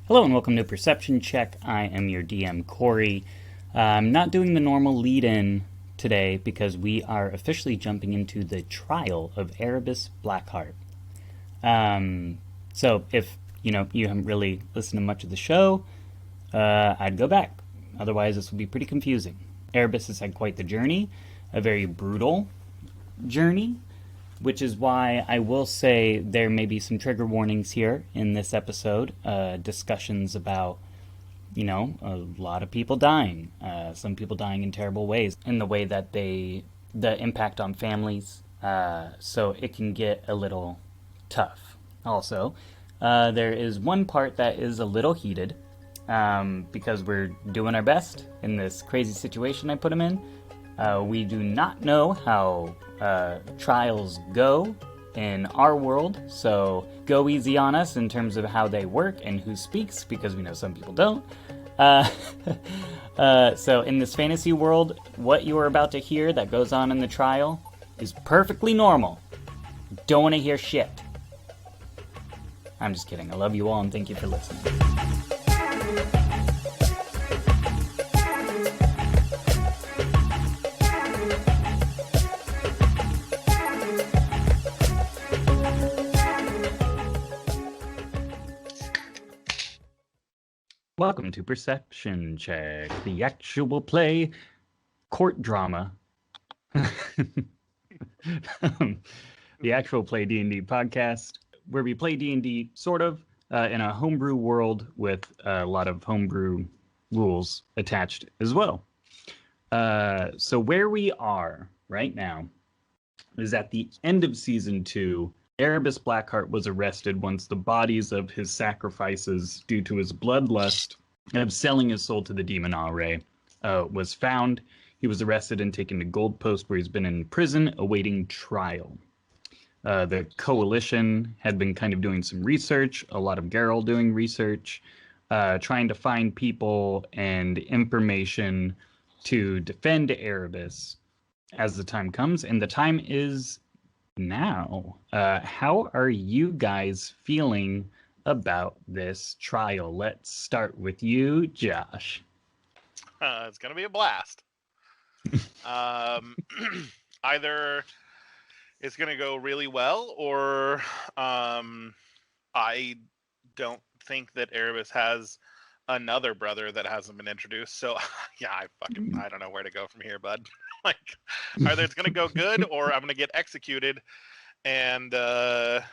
Hello and welcome to Perception Check. I am your DM, Corey. I'm not doing the normal lead-in today because we are officially jumping into the trial of Erebus Blackheart. So if you haven't really listened to much of the show, I'd go back. Otherwise, this will be pretty confusing. Erebus has had quite the journey, a very brutal journey, which is why I will say there may be some trigger warnings here in this episode. Discussions about, a lot of people dying. Some people dying in terrible ways, in the way that the impact on families. So it can get a little tough. Also, there is one part that is a little heated because we're doing our best in this crazy situation I put him in. We do not know how trials go in our world, so go easy on us in terms of how they work and who speaks, because we know some people don't. So in this fantasy world, what you are about to hear that goes on in the trial is perfectly normal. Don't want to hear shit. I'm just kidding. I love you all and thank you for listening. Welcome to Perception Check, the actual play court drama. The actual play D&D podcast, where we play D&D sort of in a homebrew world with a lot of homebrew rules attached as well. So where we are right now is at the end of season 2. Erebus Blackheart was arrested once the bodies of his sacrifices, due to his bloodlust of selling his soul to the demon Aure, was found. He was arrested and taken to Gold Post, where he's been in prison awaiting trial. The Coalition had been kind of doing some research, a lot of Geralt doing research, trying to find people and information to defend Erebus as the time comes, and the time is now. How are you guys feeling about this trial? Let's start with you, Josh. It's going to be a blast. Either it's going to go really well, or I don't think that Erebus has another brother that hasn't been introduced. So, yeah, I don't know where to go from here, bud. Like, either it's going to go good, or I'm going to get executed, and or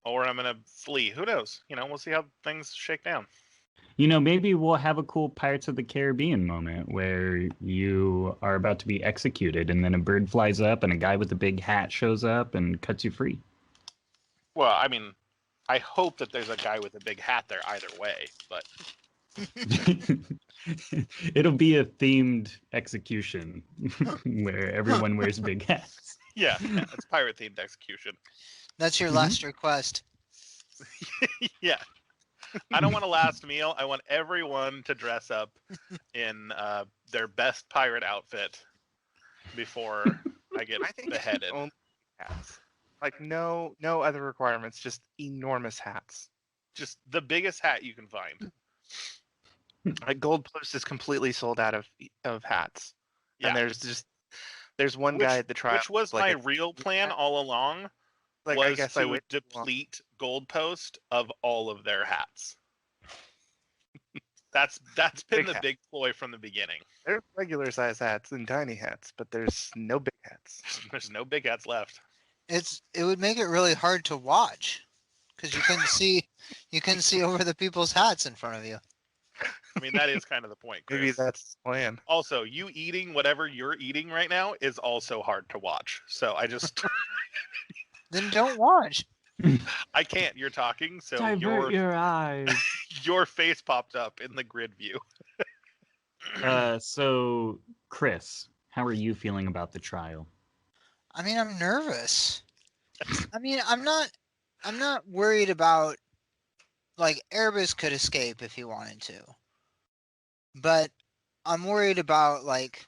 I'm going to flee. Who knows? We'll see how things shake down. Maybe we'll have a cool Pirates of the Caribbean moment where you are about to be executed and then a bird flies up and a guy with a big hat shows up and cuts you free. Well, I mean, I hope that there's a guy with a big hat there either way, but... It'll be a themed execution where everyone wears big hats. Yeah, it's pirate-themed execution. That's your last request. Yeah. I don't want a last meal. I want everyone to dress up in their best pirate outfit before I get beheaded. Only hats. Like no other requirements, just enormous hats. Just the biggest hat you can find. Like Gold Post is completely sold out of hats. Yeah. And there's one guy at the trial. Which was my real plan all along. Like, was I guess to I would deplete Gold Post of all of their hats. That's been the big ploy from the beginning. There's regular size hats and tiny hats, but there's no big hats. There's no big hats left. It would make it really hard to watch because you couldn't see over the people's hats in front of you. I mean, that is kind of the point, Chris. Maybe that's the plan. Also, you eating whatever you're eating right now is also hard to watch. So I just... Then don't watch. I can't. You're talking, so Divert your eyes. Your face popped up in the grid view. So, Chris, how are you feeling about the trial? I mean, I'm nervous. I mean, I'm not worried about, like, Erebus could escape if he wanted to. But I'm worried about, like,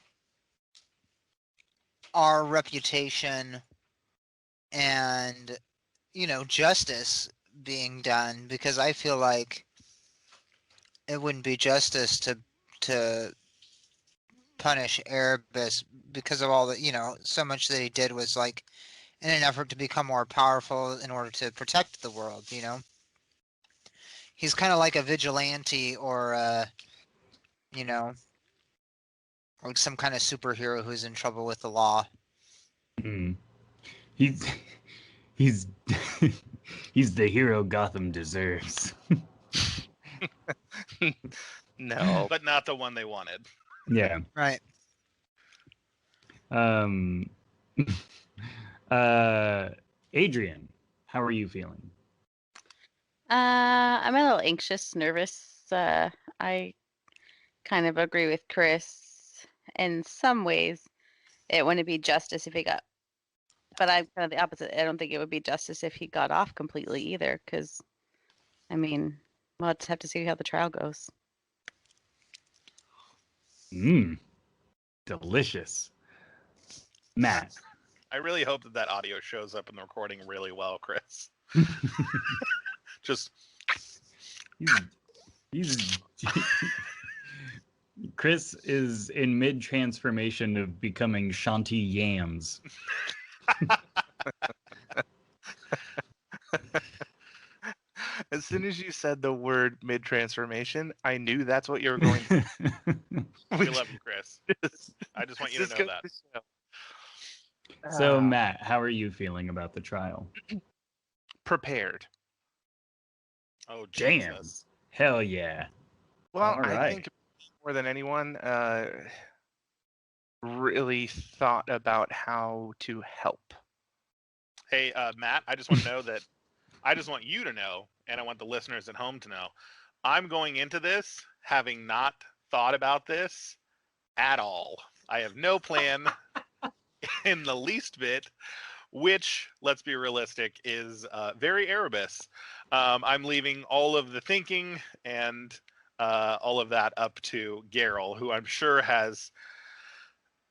our reputation and, justice being done, because I feel like it wouldn't be justice to punish Erebus because of all the so much that he did was like in an effort to become more powerful in order to protect the world. He's kind of like a vigilante or you know like some kind of superhero who's in trouble with the law. Mm. He's he's he's the hero Gotham deserves. No. But not the one they wanted. Yeah. Right. Adrian, how are you feeling? I'm a little anxious, nervous. I kind of agree with Chris. In some ways, it wouldn't be justice if he got, but I'm kind of the opposite. I don't think it would be justice if he got off completely either, because, I mean, we'll just have to see how the trial goes. Delicious. Matt. I really hope that audio shows up in the recording really well, Chris. Just he's Chris is in mid-transformation of becoming Shanti Yams. As soon as you said the word mid-transformation, I knew that's what you were going to we love you, Chris. I just want you to know that. So, Matt, how are you feeling about the trial? Prepared. Oh, Damn. Jesus. Hell yeah. Well, All right. I think more than anyone, really thought about how to help. Hey, Matt, I just want to know that I just want you to know, and I want the listeners at home to know, I'm going into this having not thought about this at all. I have no plan in the least bit, which, let's be realistic, is very Erebus. I'm leaving all of the thinking and all of that up to Geralt, who I'm sure has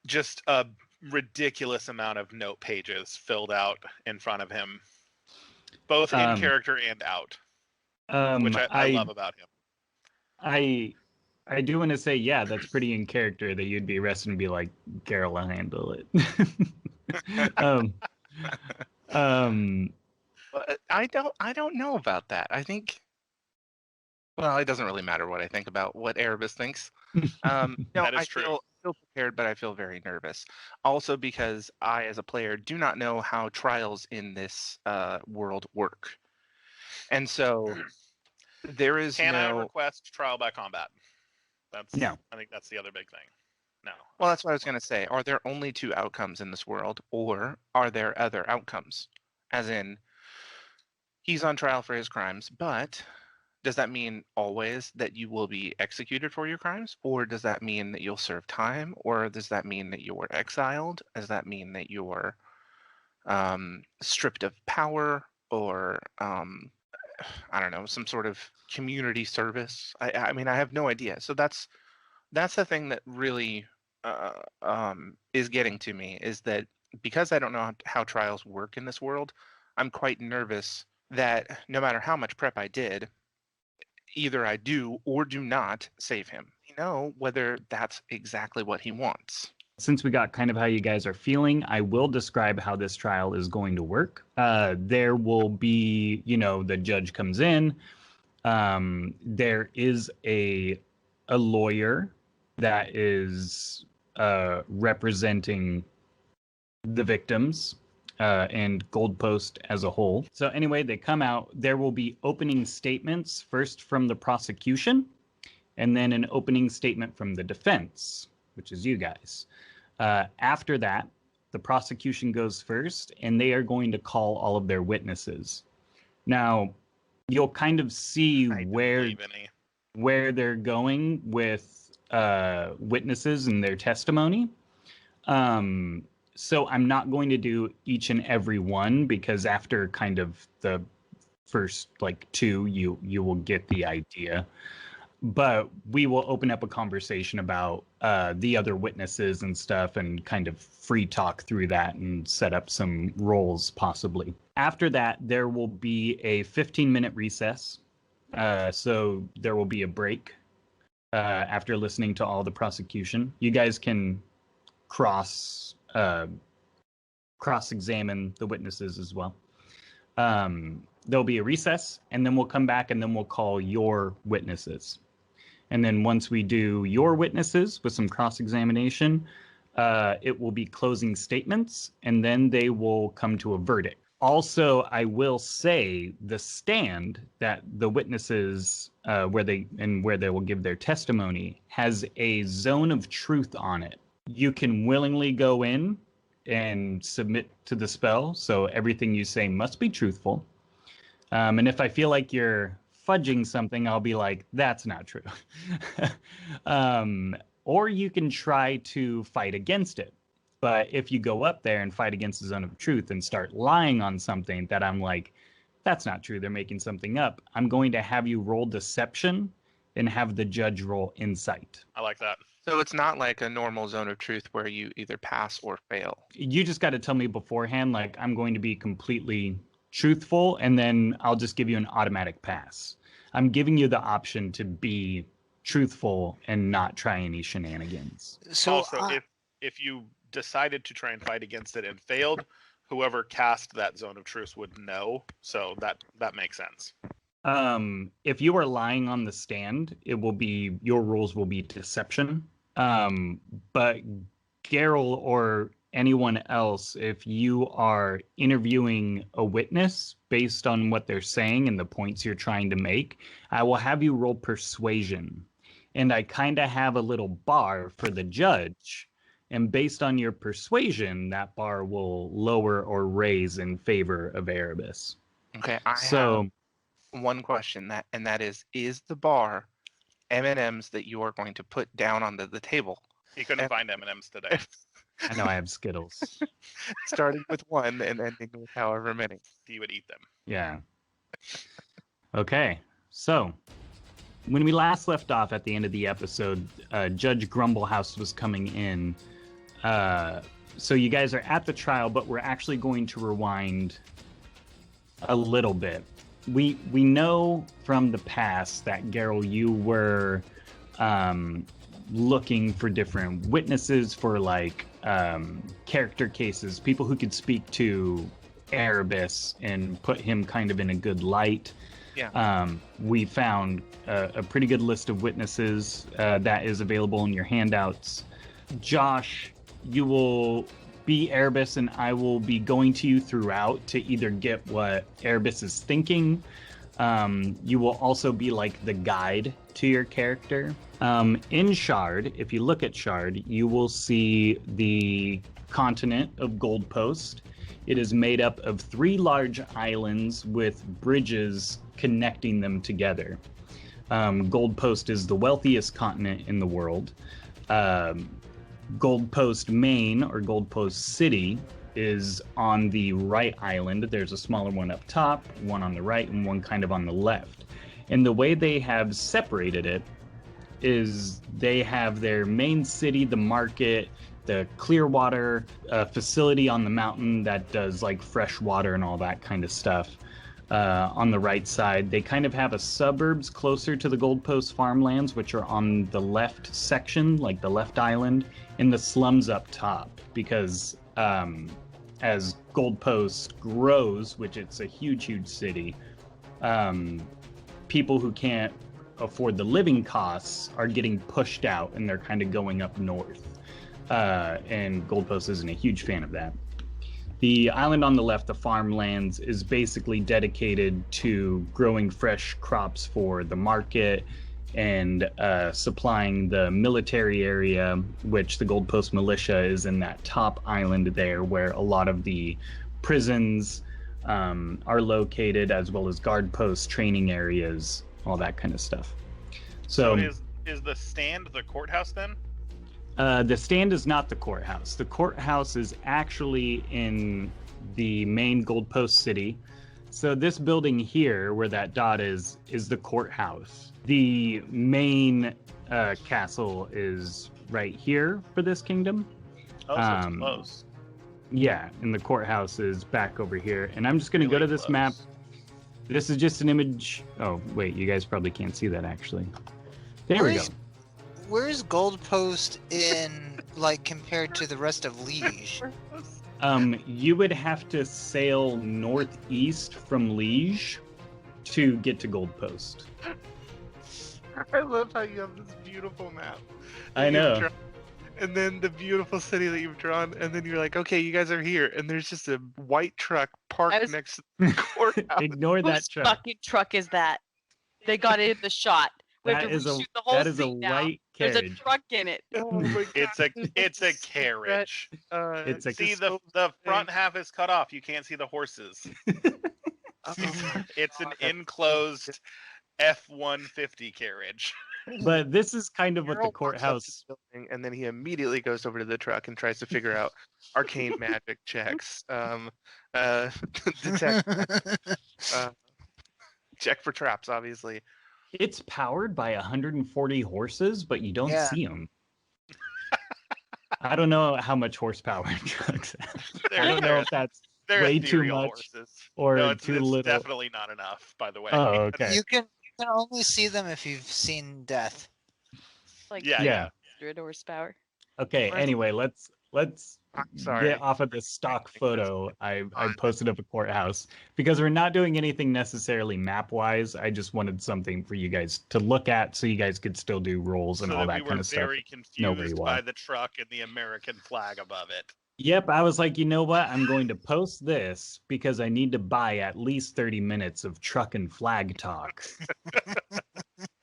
just a ridiculous amount of note pages filled out in front of him, both in character and out, which I love about him. I do want to say, yeah, that's pretty in character that you'd be arrested and be like, Geralt will handle it. But I don't know about that. I think, well, it doesn't really matter what I think about what Erebus thinks. No, That is I true. feel prepared, but I feel very nervous. Also because I, as a player, do not know how trials in this world work. And so there is Can I no... request trial by combat? No. I think that's the other big thing. No. Well, that's what I was going to say. Are there only two outcomes in this world, or are there other outcomes? As in, he's on trial for his crimes, but does that mean always that you will be executed for your crimes? Or does that mean that you'll serve time? Or does that mean that you're exiled? Does that mean that you're stripped of power? Or, I don't know, some sort of community service? I mean, I have no idea. So that's the thing that really is getting to me, is that because I don't know how trials work in this world, I'm quite nervous that no matter how much prep I did, either I do or do not save him. You know, whether that's exactly what he wants. Since we got kind of how you guys are feeling, I will describe how this trial is going to work. There will be, the judge comes in. There is a lawyer that is representing the victims and Goldpost as a whole. So anyway, they come out. There will be opening statements, first from the prosecution, and then an opening statement from the defense, which is you guys. After that, the prosecution goes first, and they are going to call all of their witnesses. Now, you'll kind of see where they're going with witnesses and their testimony. So I'm not going to do each and every one, because after kind of the first two, you will get the idea. But we will open up a conversation about the other witnesses and stuff, and kind of free talk through that and set up some roles possibly. After that, there will be a 15-minute recess. So there will be a break after listening to all the prosecution. You guys can cross-examine the witnesses as well. There'll be a recess, and then we'll come back, and then we'll call your witnesses. And then once we do your witnesses with some cross-examination, it will be closing statements, and then they will come to a verdict. Also, I will say the stand that the witnesses, where they will give their testimony, has a zone of truth on it. You can willingly go in and submit to the spell, so everything you say must be truthful. And if I feel like you're fudging something, I'll be like, that's not true. Or you can try to fight against it. But if you go up there and fight against the zone of truth and start lying on something that I'm like, that's not true, they're making something up, I'm going to have you roll deception and have the judge roll insight. I like that. So it's not like a normal zone of truth where you either pass or fail. You just got to tell me beforehand, like, I'm going to be completely truthful, and then I'll just give you an automatic pass. I'm giving you the option to be truthful and not try any shenanigans. So Also, if you decided to try and fight against it and failed, whoever cast that zone of truth would know. So that makes sense. If you are lying on the stand, your rules will be deception. But Geralt or anyone else, if you are interviewing a witness based on what they're saying and the points you're trying to make, I will have you roll persuasion. And I kind of have a little bar for the judge. And based on your persuasion, that bar will lower or raise in favor of Erebus. Okay, I have one question, that is the bar M&Ms that you are going to put down on the table? He couldn't find M&Ms today. I know I have Skittles. Starting with one and ending with however many. He would eat them. Yeah. Okay, so when we last left off at the end of the episode, Judge Grumblehouse was coming in. So you guys are at the trial, but we're actually going to rewind a little bit. We know from the past that, Geralt, you were looking for different witnesses for, like, character cases, people who could speak to Erebus and put him kind of in a good light. Yeah. We found a pretty good list of witnesses that is available in your handouts. Josh, you will be Erebus, and I will be going to you throughout to either get what Erebus is thinking. You will also be like the guide to your character. In Shard, if you look at Shard, you will see the continent of Goldpost. It is made up of 3 large islands with bridges connecting them together. Goldpost is the wealthiest continent in the world. Goldpost Main, or Goldpost City, is on the right island. There's a smaller one up top, one on the right, and one kind of on the left. And the way they have separated it is they have their main city, the market, the Clearwater facility on the mountain that does, like, fresh water and all that kind of stuff. On the right side, they kind of have a suburbs closer to the Goldpost farmlands, which are on the left section, like the left island, and the slums up top, because as Goldpost grows, which it's a huge city, people who can't afford the living costs are getting pushed out, and they're kind of going up north. And Goldpost isn't a huge fan of that. The island on the left, the farmlands, is basically dedicated to growing fresh crops for the market and supplying the military area, which the Goldpost militia is in that top island there, where a lot of the prisons are located, as well as guard posts, training areas, all that kind of stuff. So is the stand the courthouse then? The stand is not the courthouse. The courthouse is actually in the main Goldpost city. So this building here, where that dot is the courthouse. The main castle is right here for this kingdom. Oh, so it's close. Yeah, and the courthouse is back over here. And I'm just going to go to this close. map. This is just an image. Oh, wait, you guys probably can't see that, actually. There we go. where's Goldpost in like compared to the rest of Liege? You would have to sail northeast from Liege to get to Goldpost. I love how you have this beautiful map. I that you've know. drawn, and then the beautiful city that you've drawn, and then you're like, okay, you guys are here, and there's just a white truck parked next to the courthouse. Ignore that Whose truck. fucking truck is that? They got it in the shot. We have That to is a reshoot the whole that is a scene now. white There's a carriage. truck in it. Oh my It's God, it's a carriage. It's a- See, the front half is cut off. You can't see the horses. It's an enclosed F-150 carriage. But this is kind of what the Harold walks up to courthouse. the building, and then he immediately goes over to the truck and tries to figure out arcane magic checks. Detect, check for traps, obviously. It's powered by 140 horses, but you don't Yeah. see them. I don't know how much horsepower trucks have. I don't know if that's They're way too ethereal much horses. or No, it's too little. definitely not enough, by the way. Oh, okay. You can only see them if you've seen Death. Like Yeah, Yeah. 100 horsepower. Okay. Let's- Anyway, let's I'm sorry. get off of the stock photo I posted of a courthouse because we're not doing anything necessarily map wise. I just wanted something for you guys to look at so you guys could still do rolls and So all that that we kind were of stuff. very know where confused you by are. the truck and the American flag above it. Yep, I was like, you know what? I'm going to post this because I need to buy at least 30 minutes of truck and flag talk.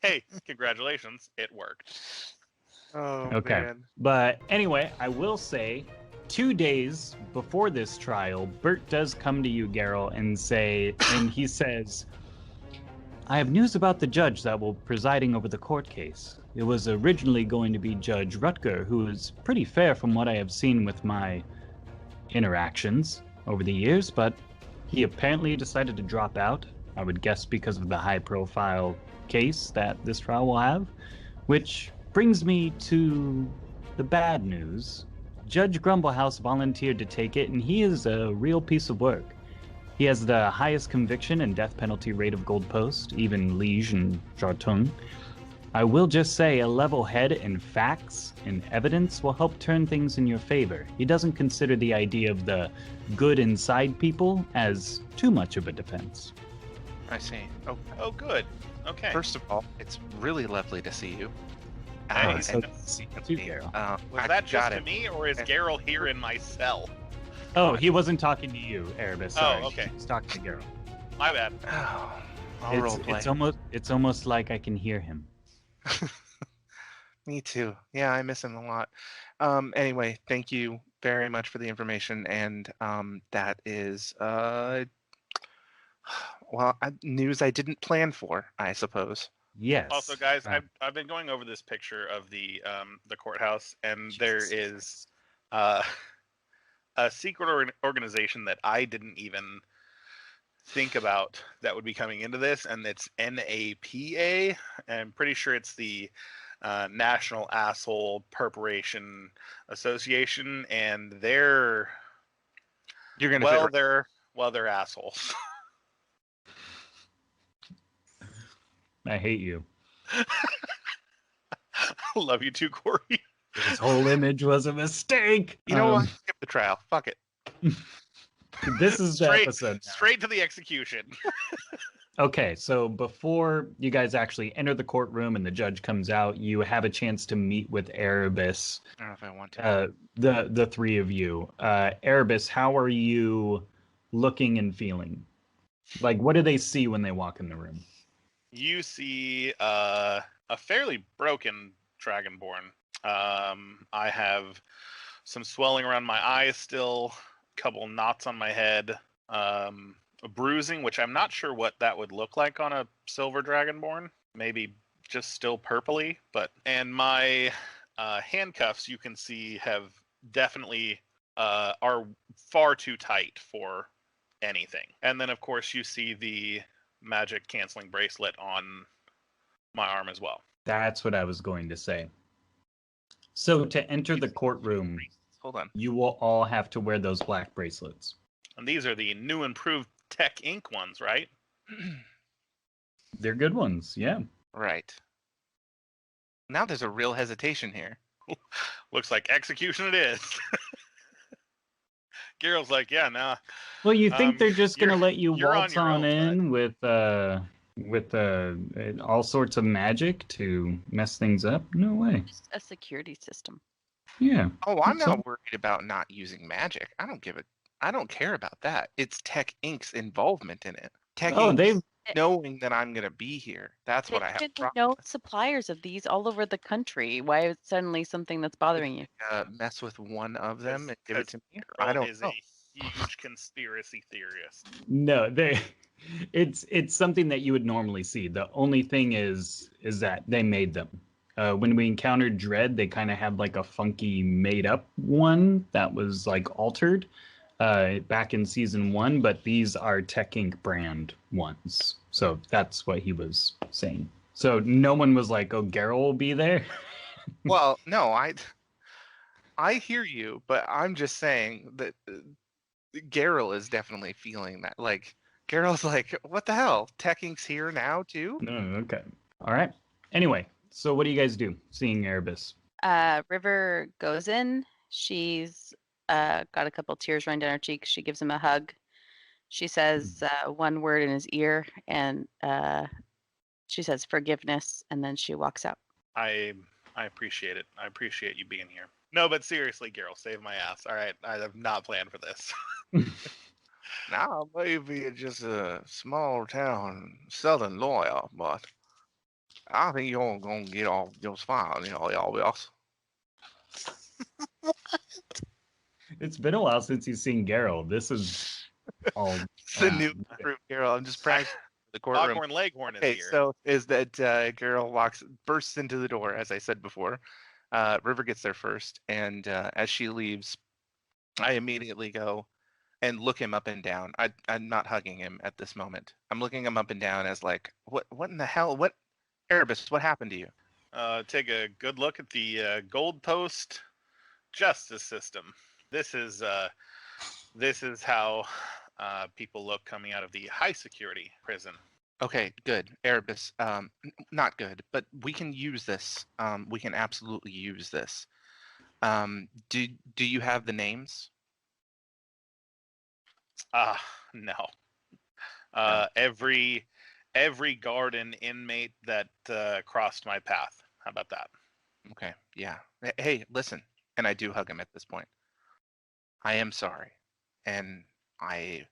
Hey, congratulations, it worked. Oh Okay. man. But anyway, I will say 2 days before this trial, Bert does come to you, Geralt, and he says, I have news about the judge that will be presiding over the court case. It was originally going to be Judge Rutger, who is pretty fair from what I have seen with my interactions over the years, but he apparently decided to drop out. I would guess because of the high-profile case that this trial will have, which brings me to the bad news. Judge Grumblehouse volunteered to take it, and he is a real piece of work. He has the highest conviction and death penalty rate of Goldpost, even Liege and Jartung. I will just say a level head and facts and evidence will help turn things in your favor. He doesn't consider the idea of the good inside people as too much of a defense. I see. Oh, Oh, good. Okay. first of all, it's really lovely to see you. Hey, Oh, so see you too, Geralt. was I that just got to it. me, or is Geralt here in my cell? Oh, he wasn't talking to you, Erebus. Sorry. okay. He was talking to Geralt. My bad. Oh, I'll roleplay. It's almost like I can hear him. Me too. Yeah, I miss him a lot. Anyway, thank you very much for the information, and that is news I didn't plan for, I suppose. Yes. Also, guys, I've been going over this picture of the courthouse, and there is a secret organization that I didn't even think about that would be coming into this, and it's NAPA. I'm pretty sure it's the National Asshole Perperation Association, and they're You're gonna fit they're assholes. I hate you. Love you too, Corey. This whole image was a mistake. You know what? Skip the trial. Fuck it. This is the Straight- episode now. Straight to the execution. Okay, so before you guys actually enter the courtroom and the judge comes out, you have a chance to meet with Erebus. I don't know if I want to. The three of you. Erebus, how are you looking and feeling? Like, what do they see when they walk in the room? You see a fairly broken Dragonborn. I have some swelling around my eyes still, a couple knots on my head, a bruising, which I'm not sure what that would look like on a silver Dragonborn. Maybe just still purpley, and my handcuffs, you can see, have definitely are far too tight for anything. And then, of course, you see the magic canceling bracelet on my arm as well. That's what I was going to say. So to enter the courtroom, Hold on. you will all have to wear those black bracelets. And these are the new improved Tech Ink ones, right? They're good ones, yeah. Right. Now there's a real hesitation here. Looks like execution it is. Geralt's like, yeah, nah. Well, you think they're just gonna you're- let you you're on waltz your on own, in with all sorts of magic to mess things up? No way. Just a security system. Yeah. Oh, I'm that's not all. worried about not using magic. I don't care about that. It's Tech Inc.'s involvement in it. Tech Oh, Inc. they've knowing that I'm gonna be here. That's what I There have. should a be problem no with. suppliers of these all over the country. Why is it suddenly something that's bothering you? Mess with one of them and give it to me. I Geralt don't is know. a huge conspiracy theorist. no, they. It's something that you would normally see. The only thing is that they made them. When we encountered Dread, they kind of had like a funky made up one that was like altered back in season 1, but these are Tech Inc. brand ones. So that's what he was saying. So no one was like, "Oh, Geralt will be there." Well, no, I hear you, but I'm just saying that Geralt is definitely feeling that. Like Geralt's like, what the hell? Tech Inc.'s here now too? No, okay, all right. Anyway, so what do you guys do? Seeing Erebus. River goes in. She's got a couple tears running down her cheeks. She gives him a hug. She says one word in his ear, and she says forgiveness, and then she walks out. I appreciate it. I appreciate you being here. No, but seriously, Geralt, save my ass. All right, I have not planned for this. Now, maybe just a small town southern lawyer, but I think you're gonna get off just fine, y'all else. It's been a while since you've seen Geralt. This is all. It's the new group, Geralt. I'm just practicing the courtroom. Foghorn Leghorn is Okay, here. so is that Geralt bursts into the door, as I said before. River gets there first, and as she leaves, I immediately go and look him up and down. I'm not hugging him at this moment. I'm looking him up and down as like, what in the hell? What, Erebus, what happened to you? Take a good look at the Gold Post justice system. This is how people look coming out of the high security prison. Okay, good. Erebus, not good, but we can use this. We can absolutely use this. Do you have the names? No. No. Every garden inmate that crossed my path. How about that? Okay, yeah. Hey, listen, and I do hug him at this point. I am sorry, and I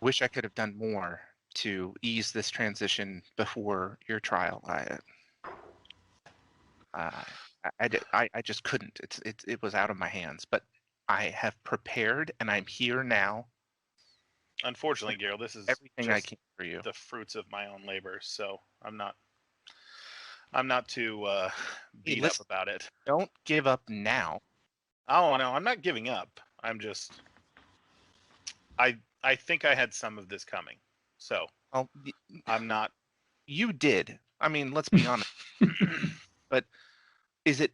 wish I could have done more to ease this transition before your trial. I just couldn't. It was out of my hands. But I have prepared, and I'm here now. Unfortunately, Geralt, this is Everything I can for you. the fruits of my own labor, so I'm not too beat up about it. Don't give up now. Oh no, I'm not giving up. I'm just I think I had some of this coming. So Well, I'm not. You did. I mean, let's be honest. But is it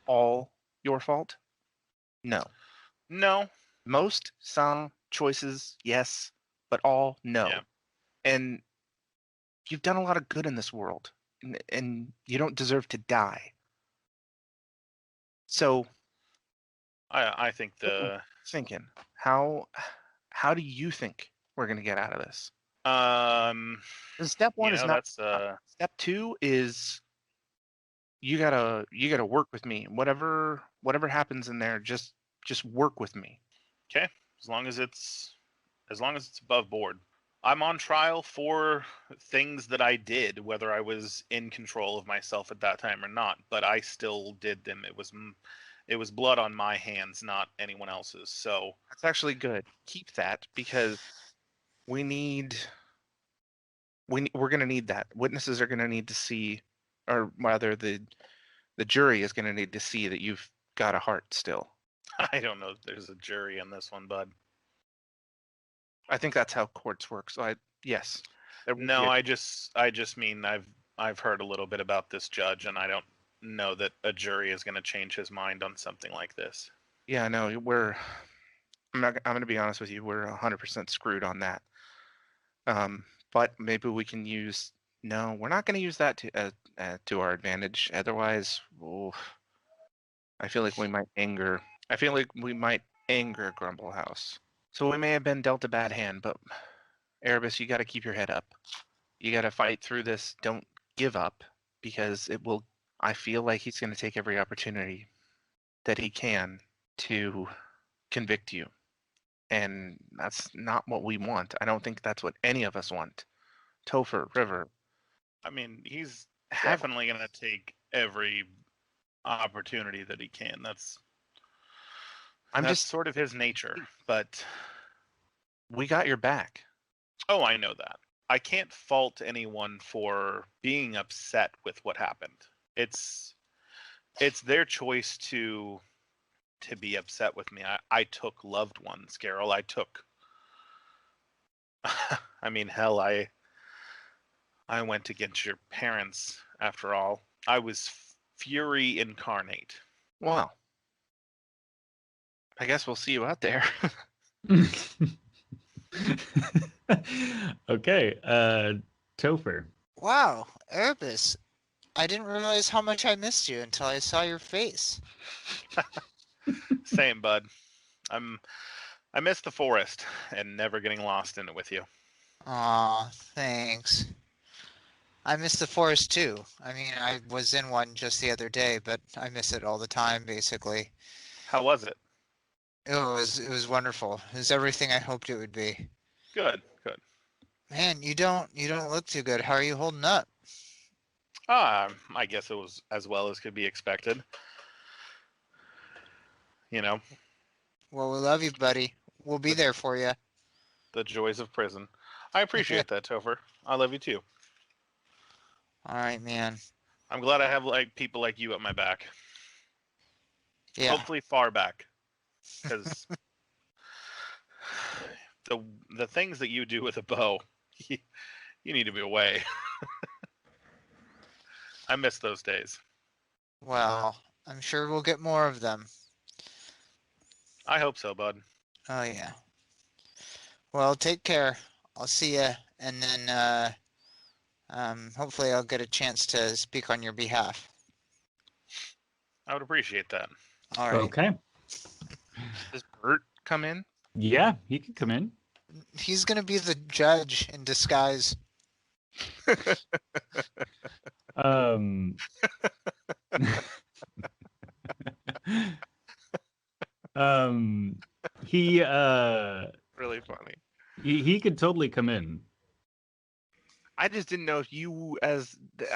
all your fault? No. No. Most, some choices, yes, but all, no. Yeah. And you've done a lot of good in this world, and you don't deserve to die. So I think thinking, how do you think we're gonna get out of this? Step one is not. Step two is you gotta work with me. Whatever happens in there, just work with me. Okay, as long as it's above board. I'm on trial for things that I did, whether I was in control of myself at that time or not. But I still did them. It was blood on my hands, not anyone else's. So that's actually good. Keep that, because we're gonna need that. Witnesses are gonna need to see, or rather, the jury is gonna need to see that you've got a heart still. I don't know if there's a jury in this one, bud. I think that's how courts work. So yes. No, I just mean I've heard a little bit about this judge, and I don't know that a jury is going to change his mind on something like this. Yeah, no, I'm going to be honest with you. We're 100% screwed on that. But maybe we can use No, we're not going to use that to our advantage. Otherwise, I feel like we might anger. I feel like we might anger Grumble House. So we may have been dealt a bad hand, but Erebus, you got to keep your head up. You got to fight through this. Don't give up, because it will. I feel like he's going to take every opportunity that he can to convict you, and that's not what we want. I don't think that's what any of us want. Topher, River, I mean, he's have definitely going to take every opportunity that he can. That's sort of his nature. But we got your back. oh, I know that. I can't fault anyone for being upset with what happened. It's their choice to be upset with me. I took loved ones, Carol. I took. I mean, hell, I went against your parents. After all, I was fury incarnate. Well, I guess we'll see you out there. Okay, Topher. Wow, Erebus. I didn't realize how much I missed you until I saw your face. Same, bud. I miss the forest and never getting lost in it with you. Aw, thanks. I miss the forest too. I mean, I was in one just the other day, but I miss it all the time, basically. How was it? It was wonderful. It was everything I hoped it would be. Good, good. Man, you don't look too good. How are you holding up? I guess it was as well as could be expected. You know, Well, we love you, buddy. We'll be there for you. the joys of prison. I appreciate that, Topher. I love you too. All right, man. I'm glad I have people like you at my back. Yeah. Hopefully far back, because the things that you do with a bow, you need to be away. I miss those days. Well, I'm sure we'll get more of them. I hope so, bud. Oh yeah. Well, take care. I'll see you, and then hopefully I'll get a chance to speak on your behalf. I would appreciate that. All right. Okay. Does Bert come in? Yeah, he could come in. He's gonna be the judge in disguise. Um, he Really funny. he could totally come in. I just didn't know if you,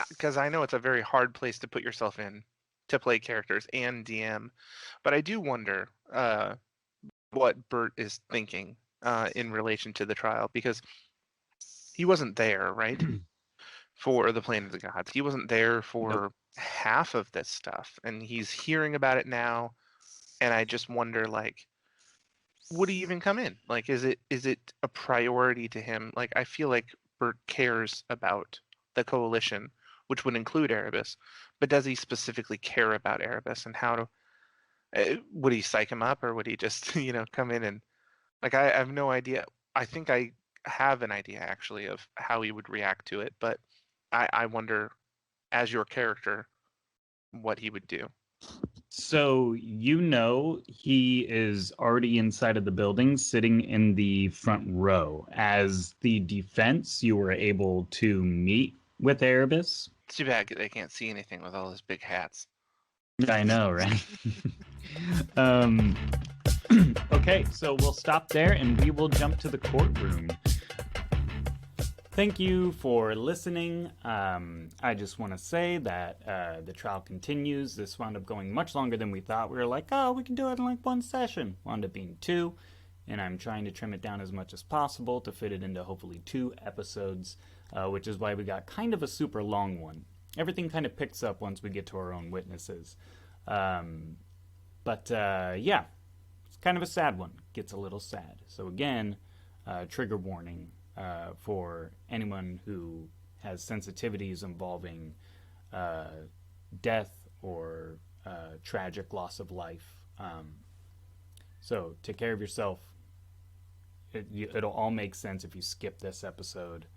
because I know it's a very hard place to put yourself in to play characters and DM, but I do wonder what Bert is thinking in relation to the trial, because he wasn't there, right? For the Plane of the Gods. He wasn't there for half of this stuff, and he's hearing about it now, and I just wonder, like, would he even come in? Like, is it a priority to him? Like, I feel like Bert cares about the coalition, which would include Erebus, but does he specifically care about Erebus, and how to, would he psych him up, or would he just, come in and, like, I have no idea. I think I have an idea, actually, of how he would react to it, but I wonder, as your character, what he would do. So he is already inside of the building, sitting in the front row. As the defense, you were able to meet with Erebus. It's too bad they can't see anything with all those big hats. I know, right? Okay, so we'll stop there and we will jump to the courtroom. Thank you for listening. I just want to say that the trial continues. This wound up going much longer than we thought. We were like, oh, we can do it in like one session. Wound up being 2, and I'm trying to trim it down as much as possible to fit it into hopefully 2 episodes, which is why we got kind of a super long one. Everything kind of picks up once we get to our own witnesses. Yeah, it's kind of a sad one. Gets a little sad. So again, trigger warning. For anyone who has sensitivities involving death or tragic loss of life. So take care of yourself. It'll all make sense if you skip this episode.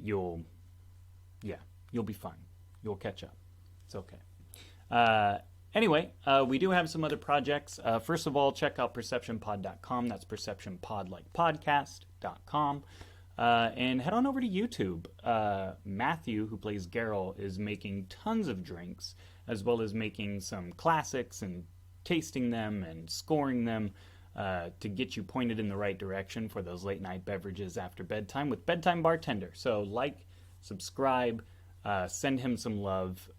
you'll be fine. You'll catch up. It's okay. Anyway, we do have some other projects. First of all, check out perceptionpod.com. That's perceptionpodlikepodcast.com. And head on over to YouTube. Matthew, who plays Geralt, is making tons of drinks, as well as making some classics and tasting them and scoring them to get you pointed in the right direction for those late night beverages after bedtime with Bedtime Bartender. So like, subscribe, send him some love,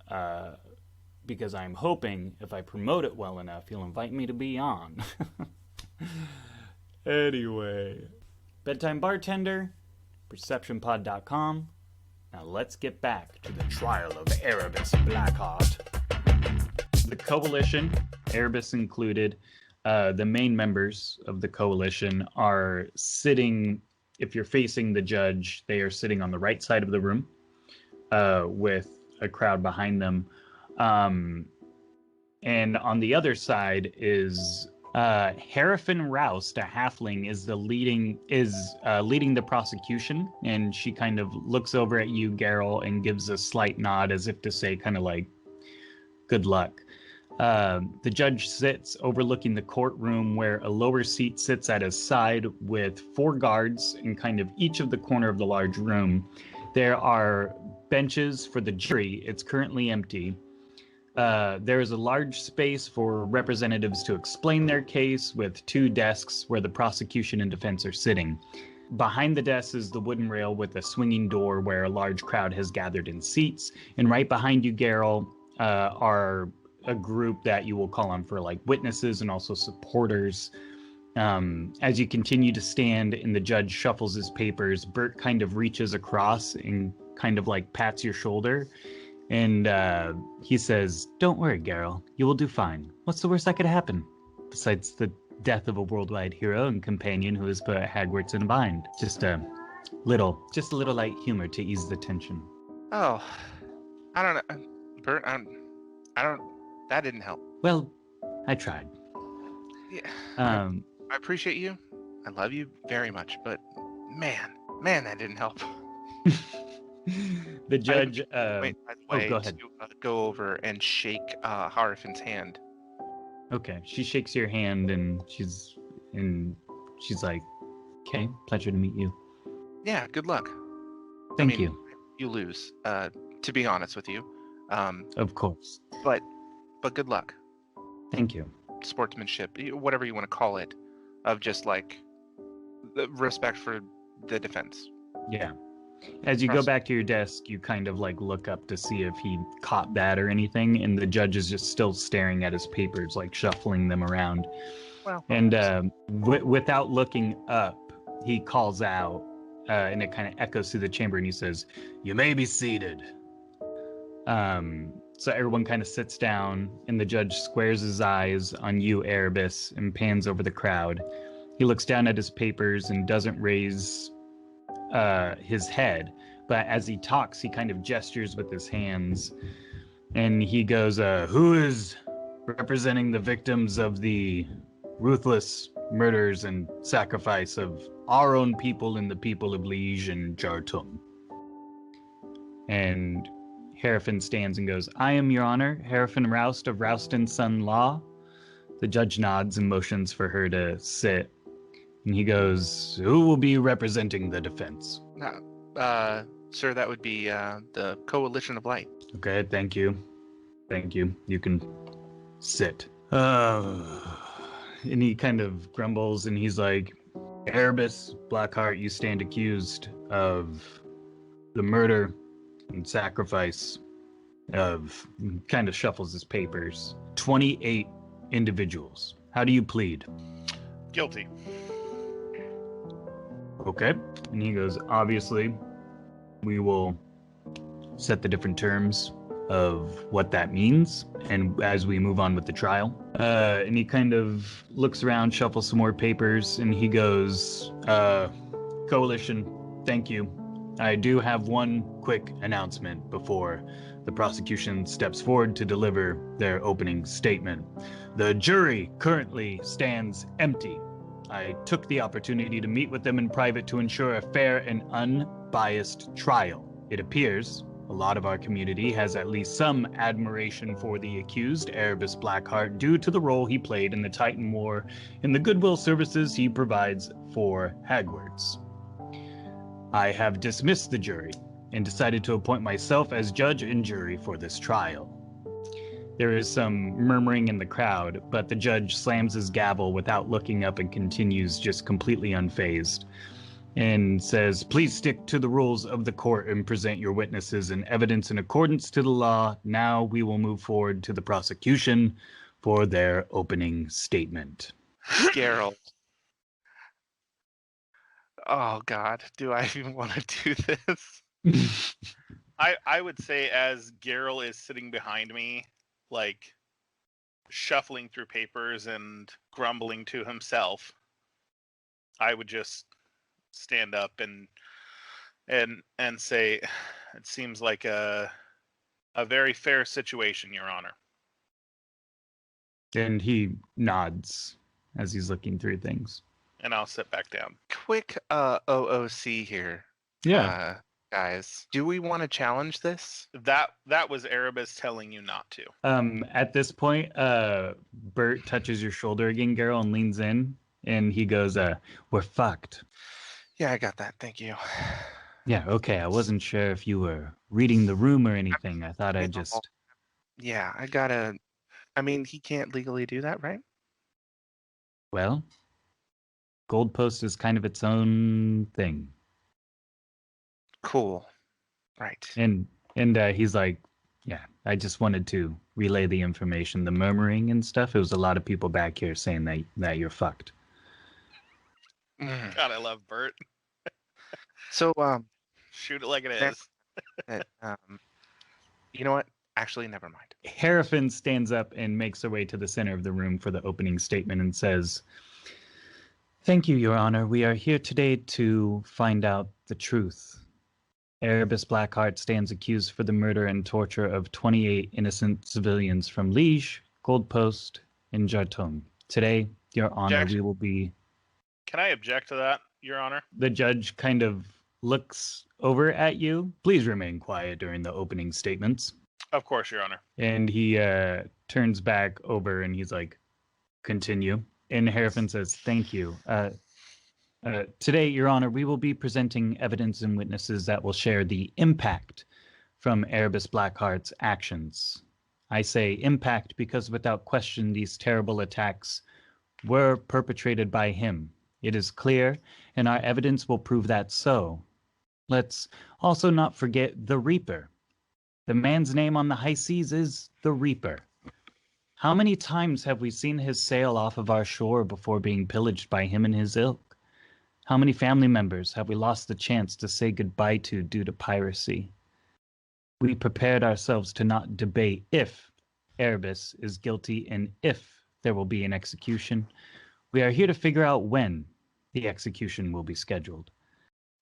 because I'm hoping if I promote it well enough, he'll invite me to be on. Anyway, Bedtime Bartender, perceptionpod.com. Now let's get back to the trial of Erebus Blackheart. The Coalition, Erebus included, the main members of the Coalition are sitting, if you're facing the judge, they are sitting on the right side of the room with a crowd behind them. And on the other side is Harrison Roust, a halfling, is leading the prosecution, and she kind of looks over at you, Geralt, and gives a slight nod as if to say kind of like, good luck. The judge sits overlooking the courtroom, where a lower seat sits at his side with 4 guards in kind of each of the corner of the large room. There are benches for the jury. It's currently empty. There is a large space for representatives to explain their case, with 2 desks where the prosecution and defense are sitting. Behind the desks is the wooden rail with a swinging door where a large crowd has gathered in seats. And right behind you, Geralt, are a group that you will call on for like witnesses and also supporters. As you continue to stand and the judge shuffles his papers, Bert kind of reaches across and kind of like pats your shoulder. And he says, "Don't worry, Geralt. You will do fine. What's the worst that could happen? Besides the death of a worldwide hero and companion who has put Hagwarts in a bind. Just a little light humor to ease the tension." Oh, I don't know. Bert, I don't, that didn't help. Well, I tried. Yeah. I appreciate you. I love you very much, but man, that didn't help. The judge. Wait, by the way, go ahead. to go over and shake Harifin's hand. Okay, she shakes your hand and she's like, "Okay, pleasure to meet you." Yeah, good luck. Thank you. You lose, to be honest with you. Of course. But good luck. Thank you. Sportsmanship, whatever you want to call it, of just like the respect for the defense. Yeah. As you go back to your desk, you kind of like look up to see if he caught that or anything, and the judge is just still staring at his papers, like shuffling them around. Well, and without looking up, he calls out, and it kind of echoes through the chamber, and he says, "You may be seated." So everyone kind of sits down, and the judge squares his eyes on you, Erebus, and pans over the crowd. He looks down at his papers and doesn't raise his head, but as he talks, he kind of gestures with his hands, and he goes, "Who is representing the victims of the ruthless murders and sacrifice of our own people and the people of Liege and Jartum?" And Harrison stands and goes, "I am, Your Honor, Harrison Roust of Roust & Son Law." The judge nods and motions for her to sit. And he goes, "Who will be representing the defense?" Sir, that would be the Coalition of Light. Okay, thank you. Thank you. You can sit. And he kind of grumbles and he's like, "Erebus Blackheart, you stand accused of the murder and sacrifice of," kind of shuffles his papers, 28 individuals. How do you plead? Guilty. Okay. And he goes, "Obviously, we will set the different terms of what that means, and as we move on with the trial." And he kind of looks around, shuffles some more papers, and he goes, "Coalition, thank you. I do have one quick announcement before the prosecution steps forward to deliver their opening statement. The jury currently stands empty. I took the opportunity to meet with them in private to ensure a fair and unbiased trial. It appears a lot of our community has at least some admiration for the accused, Erebus Blackheart, due to the role he played in the Titan War and the goodwill services he provides for Hagwards. I have dismissed the jury and decided to appoint myself as judge and jury for this trial. There is some murmuring in the crowd, but the judge slams his gavel without looking up and continues just completely unfazed and says, "Please stick to the rules of the court and present your witnesses and evidence in accordance to the law. Now we will move forward to the prosecution for their opening statement." Geralt. Oh God, do I even want to do this? I would say as Geralt is sitting behind me, like shuffling through papers and grumbling to himself, I would just stand up and say, "It seems like a very fair situation, Your Honor." And he nods as he's looking through things. And I'll sit back down. Quick OOC here. Guys, do we want to challenge this? That was Erebus telling you not to. At this point, Bert touches your shoulder again, Geralt, and leans in, and he goes, "We're fucked." Yeah, I got that. Thank you. Yeah, okay. I wasn't sure if you were reading the room or anything. I thought I'd just... Yeah, I gotta... I mean, he can't legally do that, right? Well, Goldpost is kind of its own thing. Cool. Right. And he's like, yeah, I just wanted to relay the information, the murmuring and stuff. It was a lot of people back here saying that you're fucked. Mm. God, I love Bert. So, shoot it like it is. You know what? Actually, never mind. Harrison stands up and makes her way to the center of the room for the opening statement and says, "Thank you, Your Honor. We are here today to find out the truth. Erebus Blackheart stands accused for the murder and torture of 28 innocent civilians from Liege, Goldpost, and Jartung. Today, Your Honor, Objection. we will be..." Can I object to that, Your Honor? The judge kind of looks over at you. "Please remain quiet during the opening statements." Of course, Your Honor. And he turns back over and he's like, "Continue." And Harrison says, "Thank you. Today, Your Honor, we will be presenting evidence and witnesses that will share the impact from Erebus Blackheart's actions. I say impact because without question, these terrible attacks were perpetrated by him. It is clear, and our evidence will prove that so. Let's also not forget the Reaper. The man's name on the high seas is the Reaper. How many times have we seen his sail off of our shore before being pillaged by him and his ilk? How many family members have we lost the chance to say goodbye to due to piracy? We prepared ourselves to not debate if Erebus is guilty and if there will be an execution. We are here to figure out when the execution will be scheduled."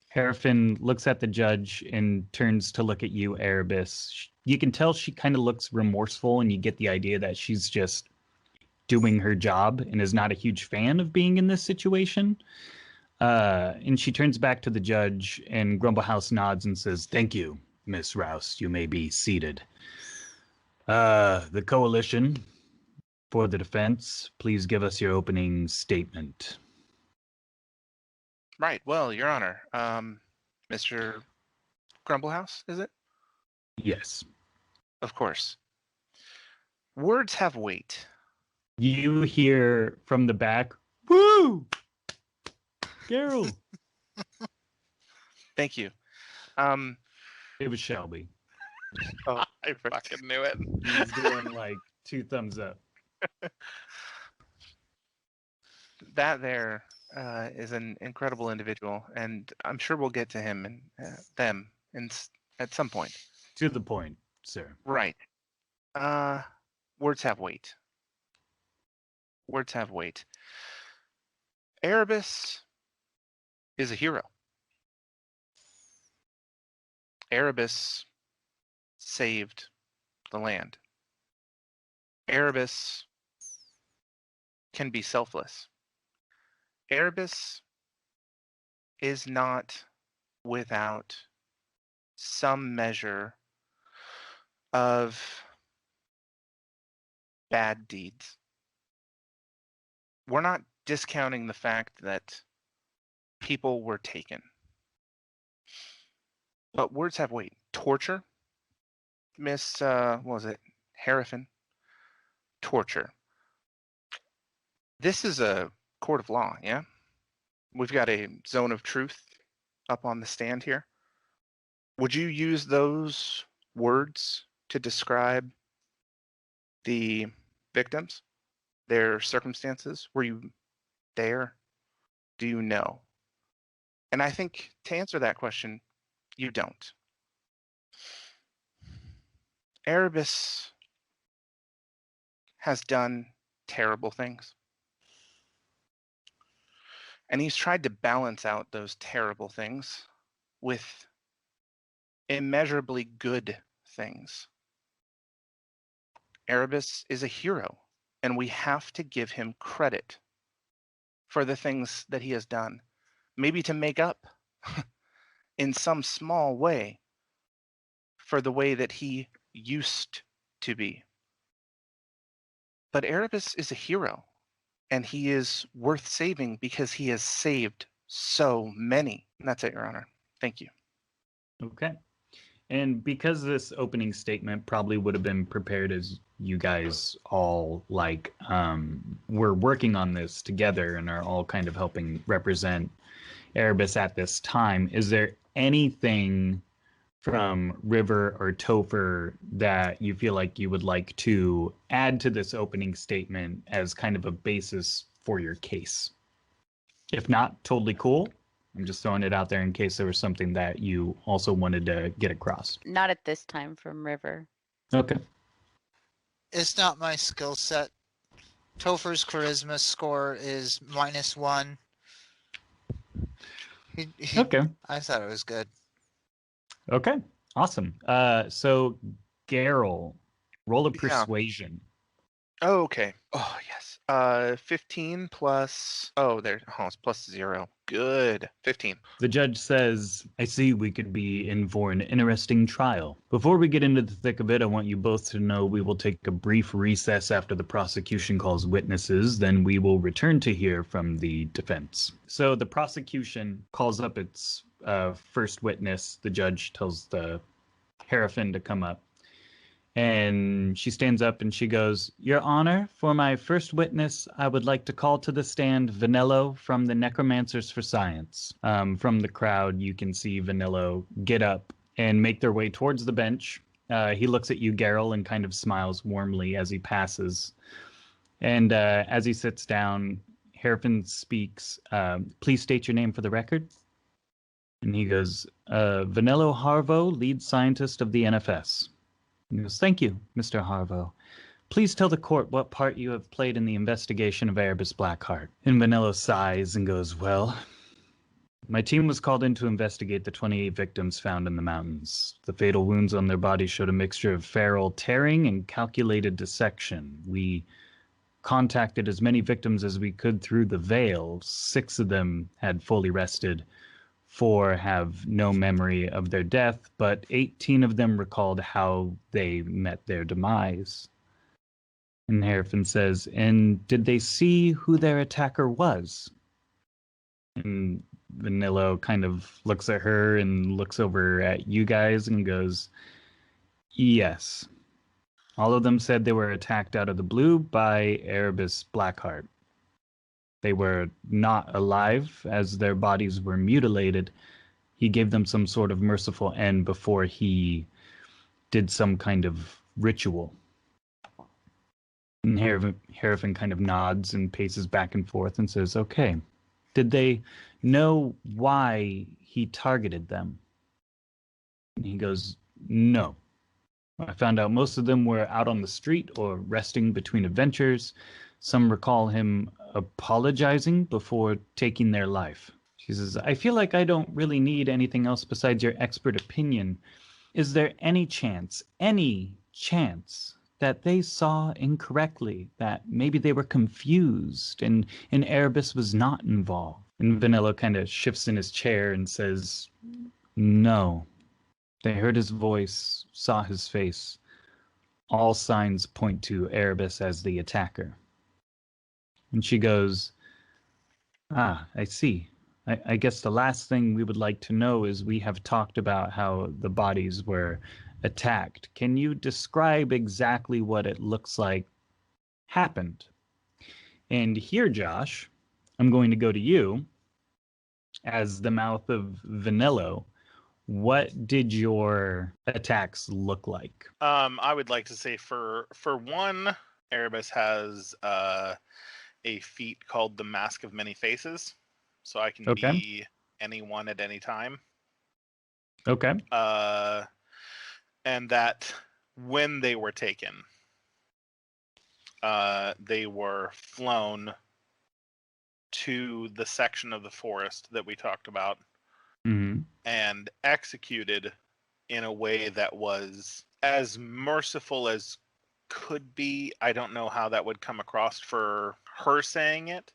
Harrison looks at the judge and turns to look at you, Erebus. You can tell she kind of looks remorseful, and you get the idea that she's just doing her job and is not a huge fan of being in this situation. And she turns back to the judge, and Grumblehouse nods and says, "Thank you, Miss Rouse. You may be seated. The coalition for the defense, please give us your opening statement." Right. Well, Your Honor, Mr. Grumblehouse, is it? Yes. Of course. Words have weight. You hear from the back, "Woo! Geralt!" Thank you. It was Shelby. Oh, I fucking knew it. He's doing like 2 thumbs up. that there is an incredible individual, and I'm sure we'll get to him and them at some point. To the point, sir. Right. Words have weight. Words have weight. Erebus is a hero. Erebus saved the land. Erebus can be selfless. Erebus is not without some measure of bad deeds. We're not discounting the fact that people were taken. But words have weight. Torture, Miss, what was it? Harrison? Torture. This is a court of law, yeah? We've got a zone of truth up on the stand here. Would you use those words to describe the victims, their circumstances? Were you there? Do you know? And I think to answer that question, you don't. Erebus has done terrible things. And he's tried to balance out those terrible things with immeasurably good things. Erebus is a hero, and we have to give him credit for the things that he has done, maybe to make up in some small way for the way that he used to be. But Erebus is a hero, and he is worth saving because he has saved so many. And that's it, Your Honor. Thank you. Okay. And because this opening statement probably would have been prepared as you guys all we're working on this together and are all kind of helping represent Erebus at this time, is there anything from River or Topher that you feel like you would like to add to this opening statement as kind of a basis for your case? If not, totally cool. I'm just throwing it out there in case there was something that you also wanted to get across. Not at this time from River. Okay. It's not my skill set. Topher's charisma score is -1. Okay. I thought it was good. Okay. Awesome. So Garrel, roll a Yeah. persuasion. Oh, okay. Oh, yes. 15 plus, it's plus 0. Good. 15. The judge says, I see we could be in for an interesting trial. Before we get into the thick of it, I want you both to know we will take a brief recess after the prosecution calls witnesses, then we will return to hear from the defense. So the prosecution calls up its first witness. The judge tells the Harrison to come up. And she stands up and she goes, Your Honor, for my first witness, I would like to call to the stand Vanillo from the Necromancers for Science. From the crowd, you can see Vanillo get up and make their way towards the bench. He looks at you, Garrel, and kind of smiles warmly as he passes. And as he sits down, Harrison speaks, Please state your name for the record. And he goes, Vanillo Harvo, lead scientist of the NFS. He goes, Thank you, Mr. Harvo. Please tell the court what part you have played in the investigation of Erebus Blackheart. And Vanillo sighs and goes, Well, my team was called in to investigate the 28 victims found in the mountains. The fatal wounds on their bodies showed a mixture of feral tearing and calculated dissection. We contacted as many victims as we could through the veil. 6 of them had fully rested. 4 have no memory of their death, but 18 of them recalled how they met their demise. And Harrison says, And did they see who their attacker was? And Vanillo kind of looks at her and looks over at you guys and goes, Yes. All of them said they were attacked out of the blue by Erebus Blackheart. They were not alive, as their bodies were mutilated. He gave them some sort of merciful end before he did some kind of ritual. And Harrison kind of nods and paces back and forth and says, Okay, did they know why he targeted them? And he goes, No. I found out most of them were out on the street or resting between adventures. Some recall him apologizing before taking their life. She says, I feel like I don't really need anything else besides your expert opinion. Is there any chance that they saw incorrectly, that maybe they were confused and Erebus was not involved? And Vanillo kind of shifts in his chair and says, No. They heard his voice, saw his face. All signs point to Erebus as the attacker. And she goes, "Ah, I see. I guess the last thing we would like to know is we have talked about how the bodies were attacked. Can you describe exactly what it looks like happened?" And here, Josh, I'm going to go to you as the mouth of Vanillo. What did your attacks look like? I would like to say for one, Erebus has a feat called the Mask of Many Faces, so I can Okay. be anyone at any time. Okay. And that when they were taken, they were flown to the section of the forest that we talked about Mm-hmm. and executed in a way that was as merciful as could be. I don't know how that would come across for her saying it,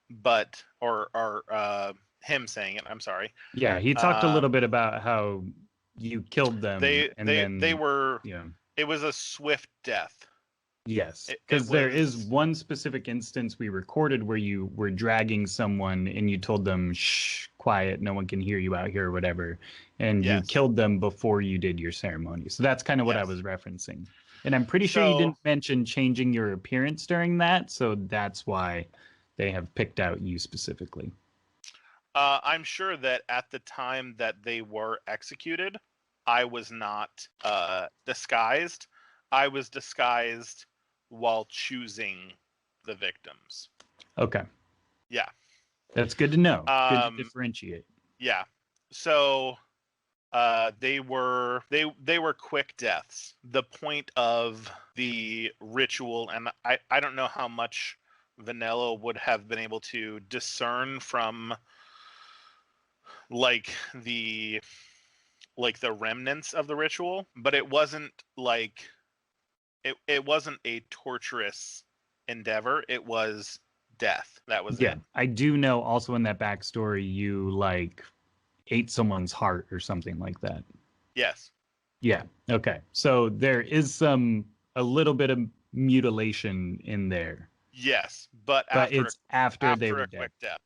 but or him saying it. I'm sorry. Yeah, he talked a little bit about how you killed them. They were. Yeah. It was a swift death. Yes, It because there is was- one specific instance we recorded where you were dragging someone and you told them, "Shh, quiet, no one can hear you out here," or whatever, and you Yes. killed them before you did your ceremony. So that's kind of what I Yes. was referencing. And I'm pretty sure you So- didn't mention changing your appearance during that, so that's why they have picked out you specifically. I'm sure that at the time that they were executed, I was not disguised. I was disguised while choosing the victims. Okay. Yeah. That's good to know. Good to Um, differentiate. Yeah. So they were quick deaths. The point of the ritual, and I don't know how much Vanilla would have been able to discern from like the remnants of the ritual, but it wasn't like it wasn't a torturous endeavor. It was death. That was it. I do know also in that backstory you like ate someone's heart or something like that. Yes. Yeah. Okay. So there is a little bit of mutilation in there, Yes, but but after it's after they after were a dead. quick death.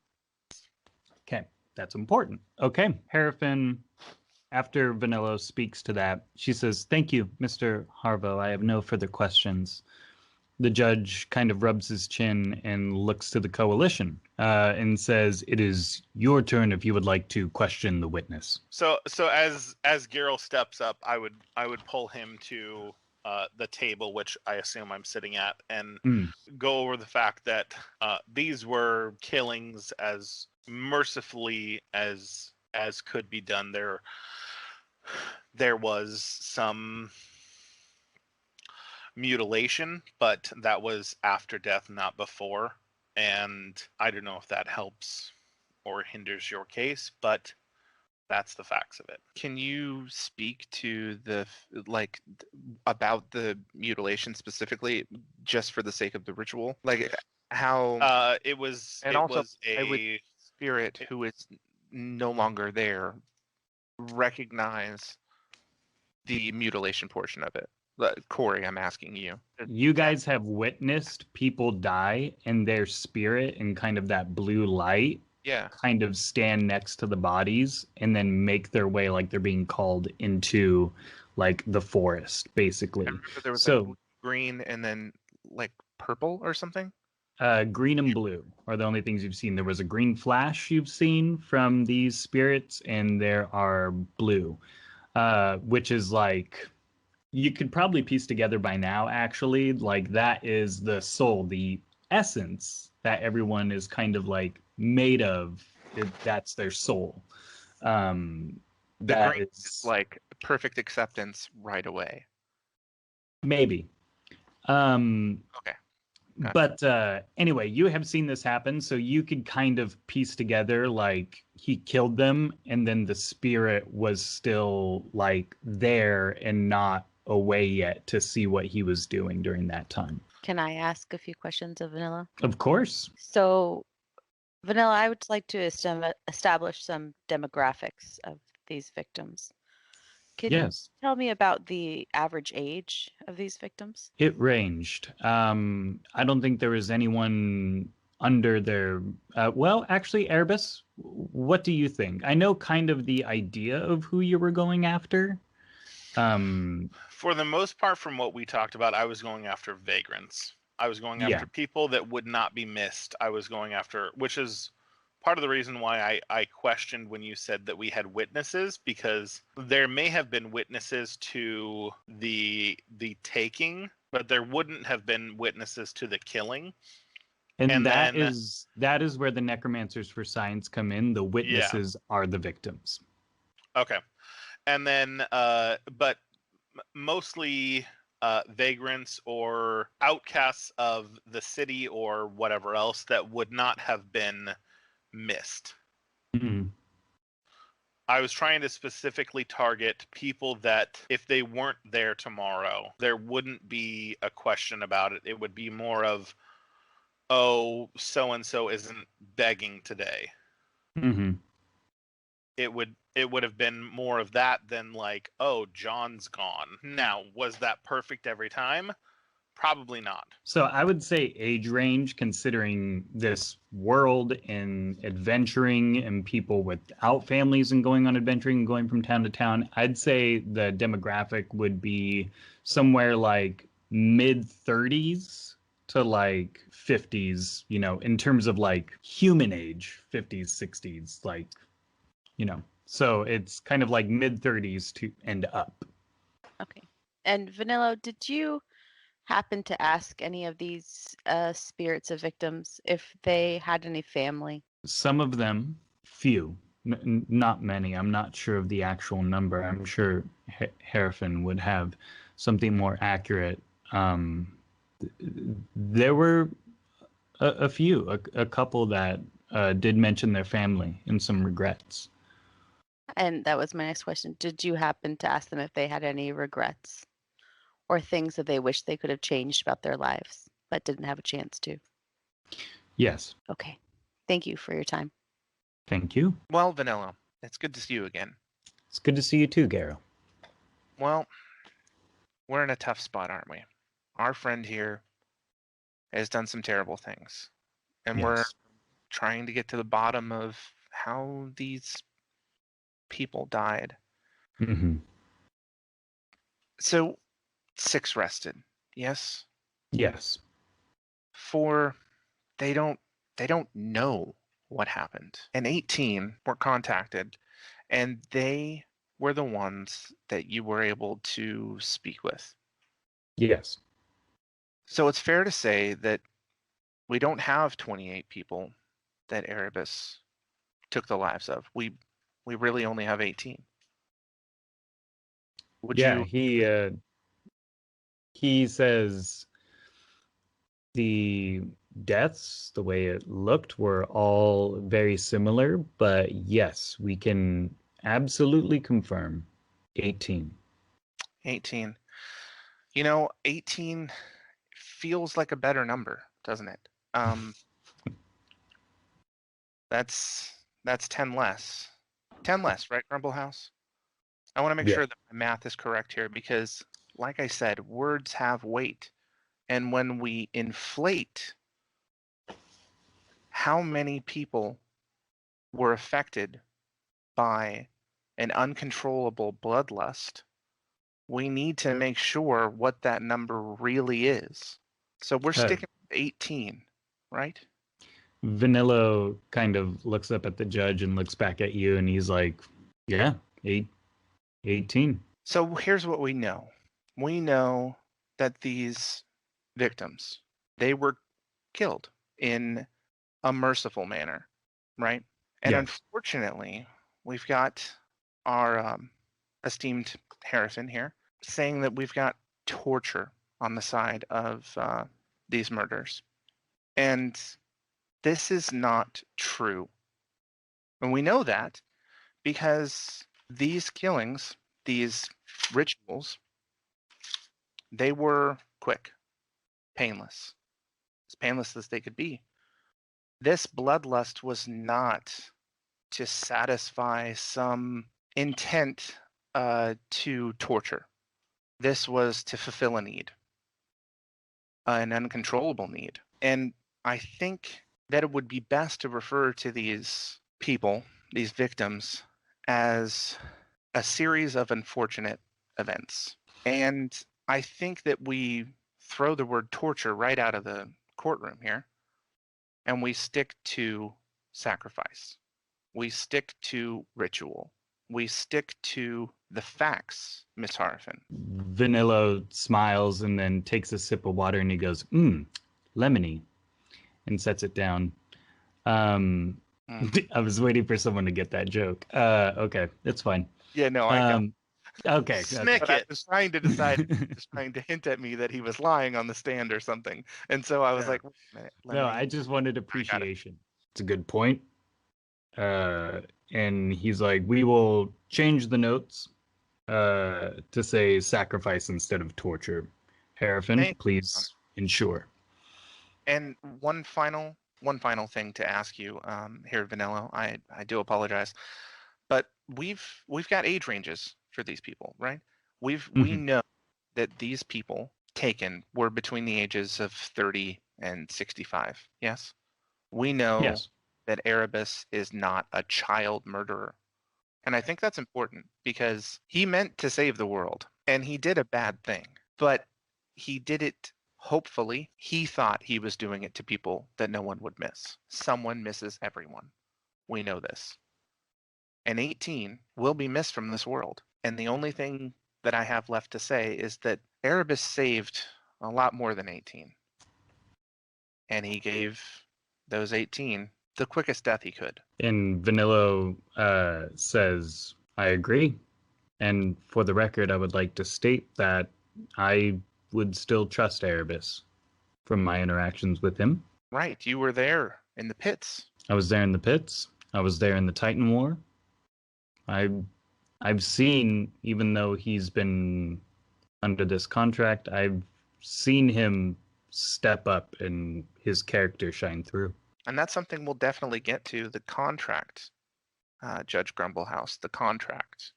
Okay. That's important. Okay. Harrison, after Vanillo speaks to that, she says, "Thank you, Mr. Harvo. I have no further questions." The judge kind of rubs his chin and looks to the coalition and says, "It is your turn if you would like to question the witness." So as Geralt steps up, I would pull him to the table, which I assume I'm sitting at, and go over the fact that these were killings as mercifully as could be done. There was some mutilation, but that was after death, not before. And I don't know if that helps or hinders your case, but that's the facts of it. Can you speak to about the mutilation specifically, just for the sake of the ritual? Like how It was and it also, was I would a spirit who is no longer there recognize the mutilation portion of it. Corey, I'm asking you. You guys have witnessed people die and their spirit and kind of that blue light Yeah. kind of stand next to the bodies and then make their way like they're being called into like the forest, basically. I remember there was So like blue, green and then like purple or something. green and blue are the only things you've seen. There was a green flash you've seen from these spirits, and there are blue, which is like you could probably piece together by now, actually. Like that is the soul, the essence that everyone is kind of like made of. That's their soul. The That green is like perfect acceptance right away. maybe. Okay. Gotcha. But anyway, you have seen this happen, so you could kind of piece together like he killed them, and then the spirit was still like there and not away yet to see what he was doing during that time. Can I ask a few questions of Vanilla? Of course. So, Vanilla, I would like to establish some demographics of these victims. Can Yes, you tell me about the average age of these victims? it ranged. I don't think there was anyone under their. Well, actually, Erebus, what do you think? I know kind of the idea of who you were going after. For the most part, from what we talked about, I was going after vagrants. I was going Yeah. after people that would not be missed. I was going after, which is part of the reason why I questioned when you said that we had witnesses, because there may have been witnesses to the taking, but there wouldn't have been witnesses to the killing. And And that then- is where the necromancers for science come in. The witnesses are the victims. Okay. And then, but mostly vagrants or outcasts of the city or whatever else that would not have been missed. Mhm. I was trying to specifically target people that if they weren't there tomorrow, there wouldn't be a question about it. It would be more of, oh, so-and-so isn't begging today. Mm-hmm. It would have been more of that than like, oh, John's gone. Now, was that perfect every time? Probably not. So I would say age range, considering this world and adventuring and people without families and going on adventuring and going from town to town, I'd say the demographic would be somewhere like mid 30s to like 50s, in terms of like human age, 50s, 60s, like, so it's kind of like mid 30s to and up. Okay. And Vanilla, did you happen to ask any of these spirits of victims if they had any family? Some of them, few, not many. I'm not sure of the actual number. I'm sure Harrison would have something more accurate. There were a few, a couple that did mention their family and some regrets. And that was my next question. Did you happen to ask them if they had any regrets or things that they wish they could have changed about their lives but didn't have a chance to? Yes. Okay. Thank you for your time. Thank you. Well, Vanilla, it's good to see you again. It's good to see you too, Garo. Well, we're in a tough spot, aren't we? Our friend here has done some terrible things. And we're Yes. trying to get to the bottom of how these people died. Mm-hmm. So 6 rested, yes? Yes. 4, they don't know what happened. And 18 were contacted, and they were the ones that you were able to speak with. Yes. So it's fair to say that we don't have 28 people that Erebus took the lives of. We really only have 18. Would Yeah, you? he says the deaths, the way it looked, were all very similar, but yes, we can absolutely confirm 18. 18. 18 feels like a better number, doesn't it? That's 10 less. 10 less, right, Grumble House? I want to make Yeah. sure that my math is correct here because, like I said, words have weight. And when we inflate how many people were affected by an uncontrollable bloodlust, we need to make sure what that number really is. So we're sticking with 18, right? Vanilla kind of looks up at the judge and looks back at you, and he's like, yeah, 18. So here's what we know. We know that these victims, they were killed in a merciful manner, right? And Yes. unfortunately, we've got our esteemed Harrison here saying that we've got torture on the side of these murders. And this is not true. And we know that because these killings, these rituals, they were quick, painless, as painless as they could be. This bloodlust was not to satisfy some intent to torture. This was to fulfill a need, an uncontrollable need. And I think that it would be best to refer to these people, these victims, as a series of unfortunate events. And I think that we throw the word torture right out of the courtroom here, and we stick to sacrifice. We stick to ritual. We stick to the facts, Miss Harfin. Vanilla smiles and then takes a sip of water and he goes, lemony, and sets it down. I was waiting for someone to get that joke. Okay, that's fine. Yeah, no, I know. Okay. Snick But I it. was trying to decide, just trying to hint at me that he was lying on the stand or something. And so I was Yeah. like, wait a minute, No, Lemony. I just wanted appreciation. It's a good point. And he's like, we will change the notes to say sacrifice instead of torture. Harrison, Thank you. please ensure. And one final thing to ask you here, Vanilla. I do apologize, but we've got age ranges for these people, right? We Mhm. know that these people taken were between the ages of 30 and 65. Yes, we know Yes. that Erebus is not a child murderer, and I think that's important because he meant to save the world, and he did a bad thing, but he did it. Hopefully, he thought he was doing it to people that no one would miss. Someone misses everyone. We know this. And 18 will be missed from this world. And the only thing that I have left to say is that Erebus saved a lot more than 18. And he gave those 18 the quickest death he could. And Vanillo says, I agree. And for the record, I would like to state that I would still trust Erebus from my interactions with him. Right, you were there in the pits. I was there in the pits. I was there in the Titan War. I've seen, even though he's been under this contract, I've seen him step up and his character shine through. And that's something we'll definitely get to, the contract, Judge Grumblehouse, the contract.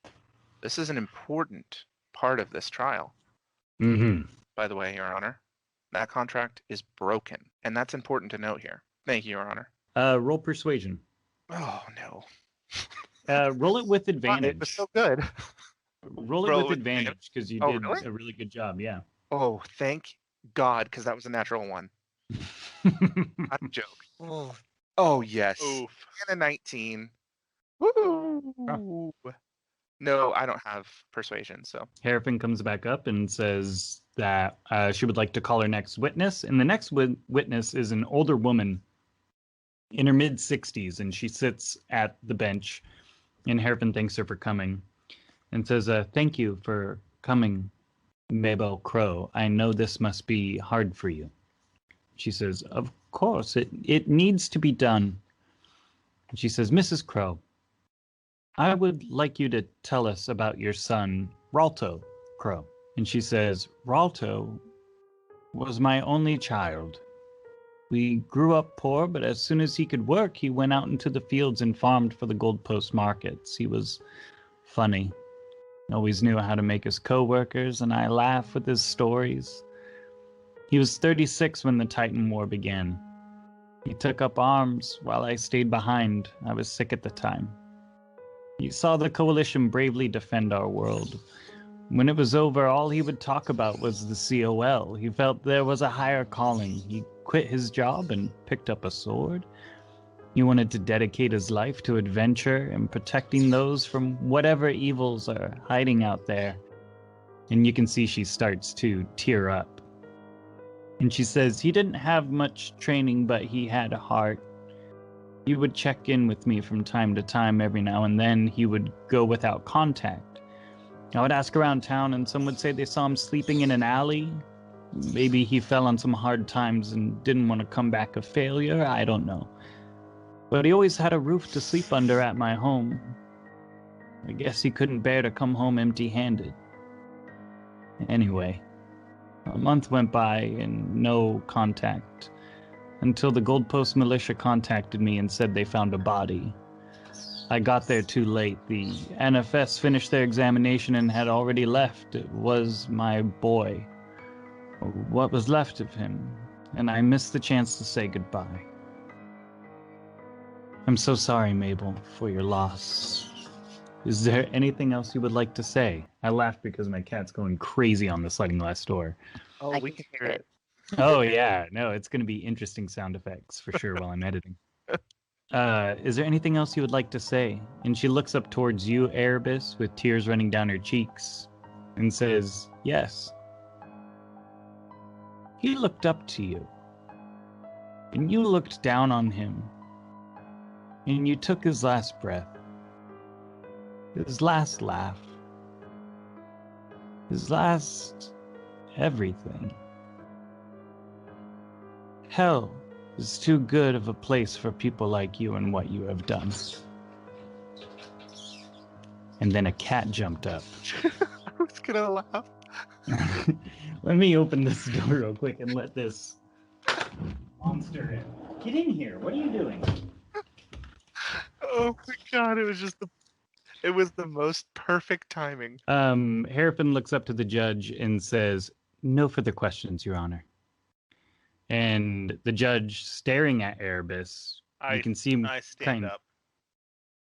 This is an important part of this trial. Mm-hmm. By the way, Your Honor, that contract is broken. And that's important to note here. Thank you, Your Honor. Roll persuasion. Oh, no. Roll it with advantage. It was so good. Roll it Roll with with advantage because you Oh, did really? a really good job. Yeah. Oh, thank God, because that was a natural one. Not a joke. Oh, yes. Oof. And a 19. Woo! No, I don't have persuasion, so. Harrison comes back up and says that she would like to call her next witness. And the next witness is an older woman in her mid-60s, and she sits at the bench. And Harrison thanks her for coming and says, thank you for coming, Mabel Crow. I know this must be hard for you. She says, of course, it needs to be done. And she says, Mrs. Crow, I would like you to tell us about your son, Ralto Crow. And she says, Ralto was my only child. We grew up poor, but as soon as he could work, he went out into the fields and farmed for the Gold Post markets. He was funny. Always knew how to make his co-workers, and I laugh with his stories. He was 36 when the Titan War began. He took up arms while I stayed behind. I was sick at the time. He saw the Coalition bravely defend our world. When it was over, all he would talk about was the COL. He felt there was a higher calling. He quit his job and picked up a sword. He wanted to dedicate his life to adventure and protecting those from whatever evils are hiding out there. And you can see she starts to tear up. And she says, he didn't have much training, but he had a heart. He would check in with me from time to time. Every now and then he would go without contact. I would ask around town and some would say they saw him sleeping in an alley. Maybe he fell on some hard times and didn't want to come back a failure. I don't know. But he always had a roof to sleep under at my home. I guess he couldn't bear to come home empty-handed. Anyway, a month went by and no contact, until the Gold Post militia contacted me and said they found a body. I got there too late. The NFS finished their examination and had already left. It was my boy. Or what was left of him. And I missed the chance to say goodbye. I'm so sorry, Mabel, for your loss. Is there anything else you would like to say? I laughed because my cat's going crazy on the sliding glass door. Oh, I we can can hear it. Oh, yeah. No, it's going to be interesting sound effects for sure while I'm editing. Is there anything else you would like to say? And she looks up towards you, Erebus, with tears running down her cheeks, and says, yes. He looked up to you, and you looked down on him, and you took his last breath, his last laugh, his last everything. Hell is too good of a place for people like you and what you have done. And then a cat jumped up. I was gonna laugh. Let me open this door real quick and let this monster in. Get in here. What are you doing? Oh my god, it was the most perfect timing. Harrison looks up to the judge and says, no further questions, Your Honor. And the judge, staring at Erebus, you can see him I stand kind, up.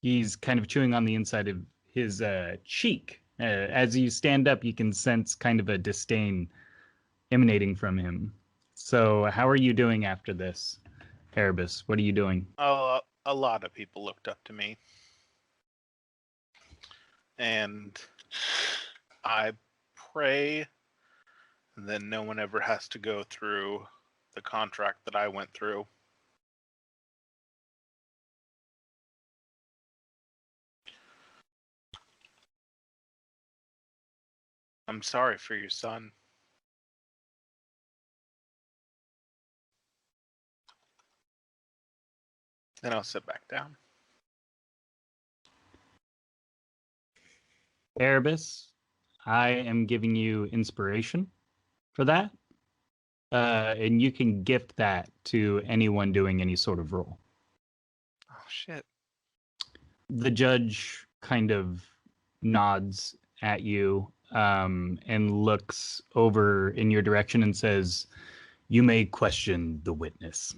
he's kind of chewing on the inside of his cheek. As you stand up, you can sense kind of a disdain emanating from him. So how are you doing after this, Erebus? What are you doing? A lot of people looked up to me. And I pray that no one ever has to go through the contract that I went through. I'm sorry for your son. Then I'll sit back down. Erebus, I am giving you inspiration for that. And you can gift that to anyone doing any sort of role. Oh shit. The judge kind of nods at you and looks over in your direction and says, you may question the witness.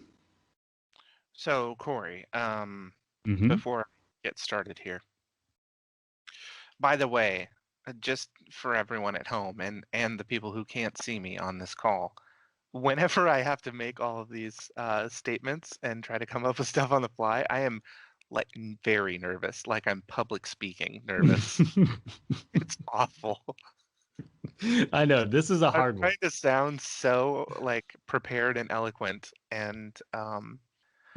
So, Corey, Mhm. before I get started here, by the way, just for everyone at home and the people who can't see me on this call, whenever I have to make all of these statements and try to come up with stuff on the fly, I am like very nervous, like I'm public speaking nervous. It's awful. I know, this is a I'm hard one. trying to sound so like prepared and eloquent and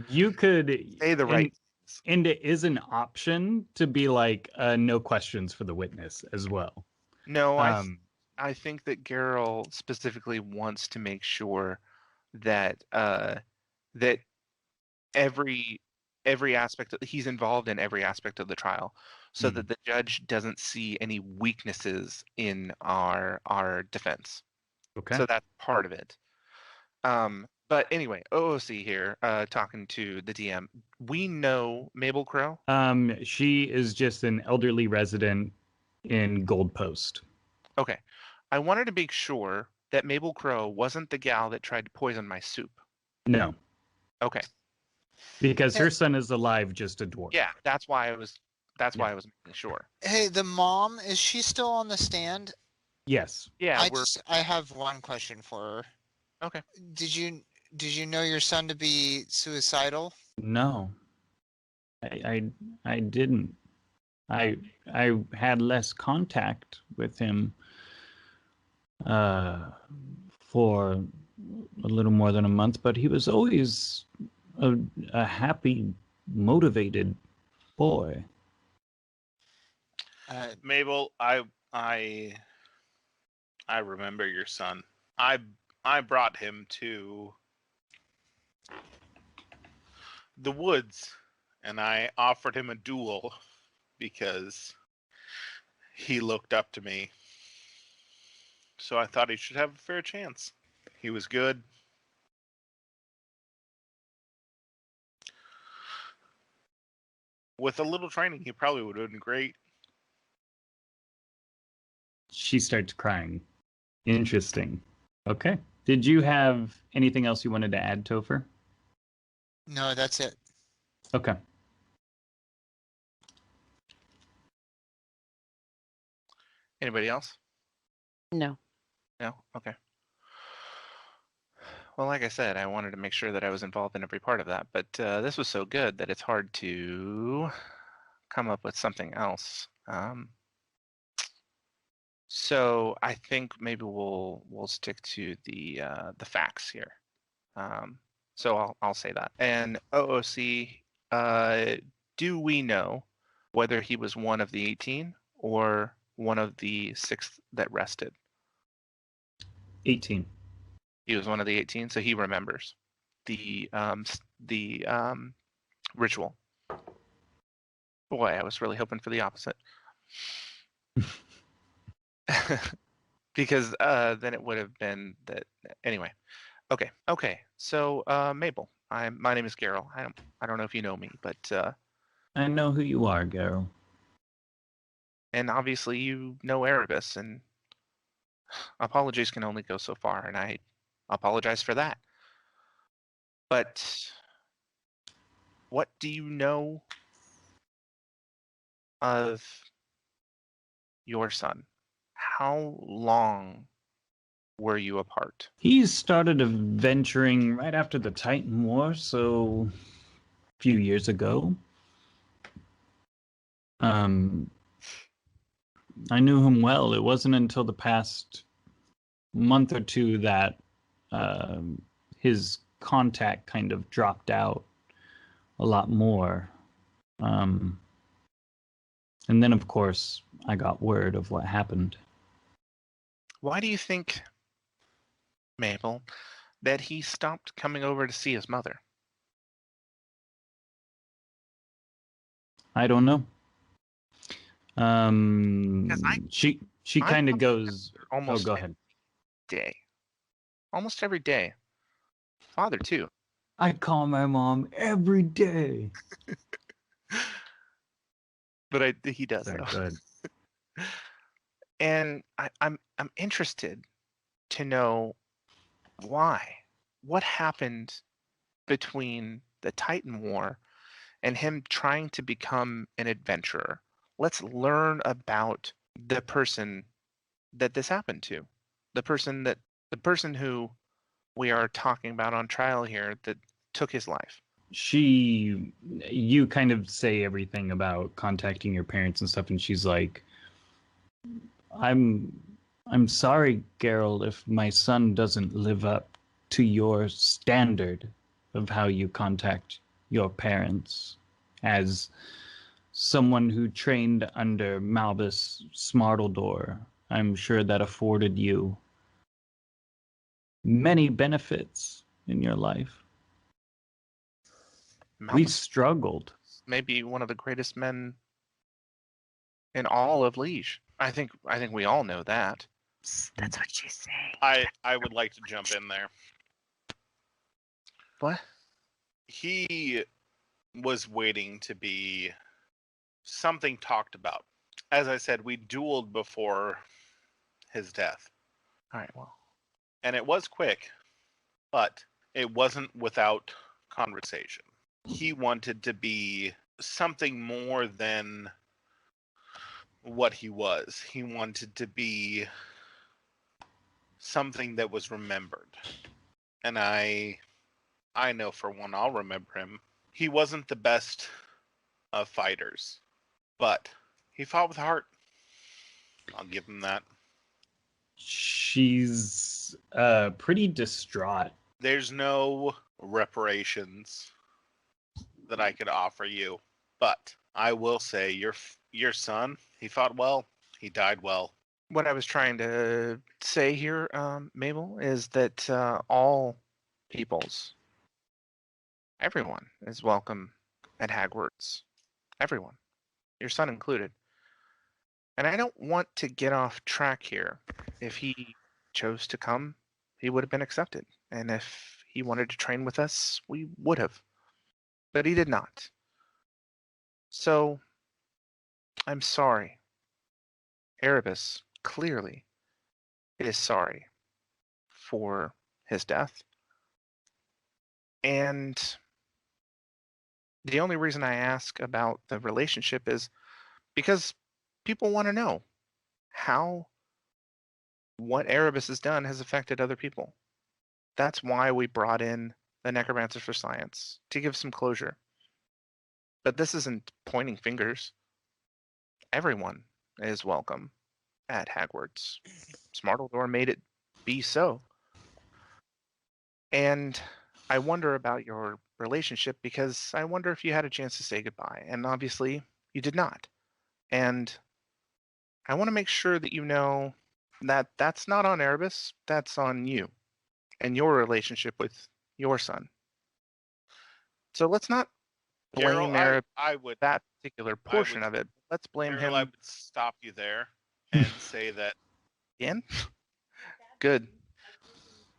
You could say the right things. and it is an option to be like no questions for the witness as well. No, I think that Geralt specifically wants to make sure that that every aspect he's involved in every aspect of the trial, so that the judge doesn't see any weaknesses in our defense. Okay. So that's part of it. But anyway, OOC here, talking to the DM. We know Mabel Crow. She is just an elderly resident in Gold Post. Okay. I wanted to make sure that Mabel Crow wasn't the gal that tried to poison my soup. No. Okay. Because her son is alive, just a dwarf. Yeah, that's why I was making sure. Hey, the mom, is she still on the stand? Yes. Yeah, I have one question for her. Okay. Did you know your son to be suicidal? No. I didn't. I had less contact with him for a little more than a month, but he was always a happy, motivated boy. Mabel, I remember your son. I brought him to the woods, and I offered him a duel because he looked up to me. So I thought he should have a fair chance. He was good. With a little training, he probably would have been great. She starts crying. Interesting. Okay. Did you have anything else you wanted to add, Topher? No, that's it. Okay. Anybody else? No. No? Okay. Well, like I said, I wanted to make sure that I was involved in every part of that, but this was so good that it's hard to come up with something else. So I think maybe we'll stick to the facts here. So I'll say that. And OOC, do we know whether he was one of the 18 or one of the 6 that rested? 18. He was one of the 18, so he remembers the ritual. Boy, I was really hoping for the opposite. Because then it would have been that anyway. Okay. So Mabel, my name is Garrel. I don't know if you know me, but I know who you are, Garrel. and obviously you know Erebus, and apologies can only go so far, and I apologize for that. But what do you know of your son? How long were you apart? He started adventuring right after the Titan War, so a few years ago. I knew him well. It wasn't until the past month or two that his contact kind of dropped out a lot more. And then, of course, I got word of what happened. Why do you think, Mabel, that he stopped coming over to see his mother? I don't know. She I kind of talk goes. almost Go ahead. day. Almost every day. Father too. I call my mom every day. But he does Sorry, though. go ahead. And I'm interested to know why. What happened between the Titan War and him trying to become an adventurer? Let's learn about the person that this happened to. The person who we are talking about on trial here that took his life. You kind of say everything about contacting your parents and stuff, and she's like, I'm sorry, Geralt, if my son doesn't live up to your standard of how you contact your parents. As someone who trained under Malbus Smartledore, I'm sure that afforded you many benefits in your life. We struggled. Maybe one of the greatest men in all of Liege. I think we all know that. That's what she's saying. I would like to jump in there. What? He was waiting to be something talked about. As I said, we dueled before his death. All right, well. And it was quick, but it wasn't without conversation. He wanted to be something more than what he was. He wanted to be something that was remembered. And I know for one, I'll remember him. He wasn't the best of fighters, but he fought with heart. I'll give him that. She's pretty distraught. There's no reparations that I could offer you, but I will say your son, he fought well. He died well. What I was trying to say here, Mabel, is that all peoples, everyone is welcome at Hagwarts. Everyone, your son included. And I don't want to get off track here. If he chose to come, he would have been accepted. And if he wanted to train with us, we would have. But he did not. So, I'm sorry. Erebus clearly is sorry for his death. And the only reason I ask about the relationship is because people want to know how what Erebus has done has affected other people. That's why we brought in the Necromancer for Science, to give some closure. But this isn't pointing fingers. Everyone is welcome at Hagwards. Smartledore made it be so. And I wonder about your relationship because I wonder if you had a chance to say goodbye. And obviously, you did not. And I want to make sure that you know that that's not on Erebus, that's on you and your relationship with your son. So let's not blame Gerald, I would that particular portion would- of it. Let's blame Gerald, him I would stop you there and say that again. Good.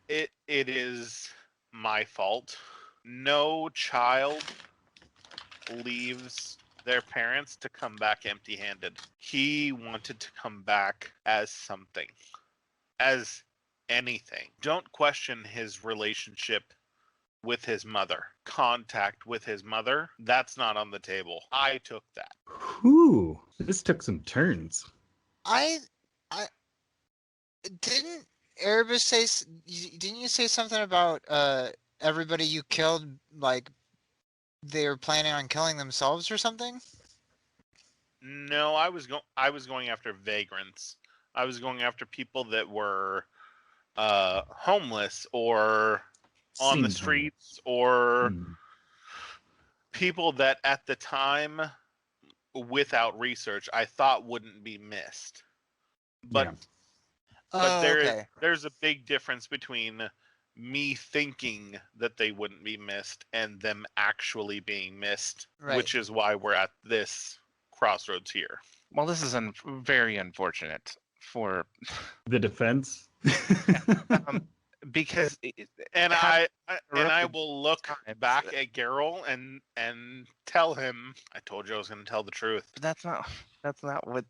it is my fault. No child leaves their parents to come back empty-handed. He wanted to come back as something, as anything. Don't question his relationship with his mother. Contact with his mother, that's not on the table. I took that. Whew, this took some turns. I didn't Erebus say? Didn't you say something about everybody you killed, like they were planning on killing themselves or something? No, I was going after vagrants. I was going after people that were homeless or on the Seems streets or Hmm. people that at the time, without research, I thought wouldn't be missed. But Yeah. Oh, okay. there's a big difference between me thinking that they wouldn't be missed and them actually being missed, Right. which is why we're at this crossroads here. Well, this is very unfortunate for The defense. because And Have I interrupted will look times. back at Geralt and tell him I told you I was going to tell the truth. But that's not what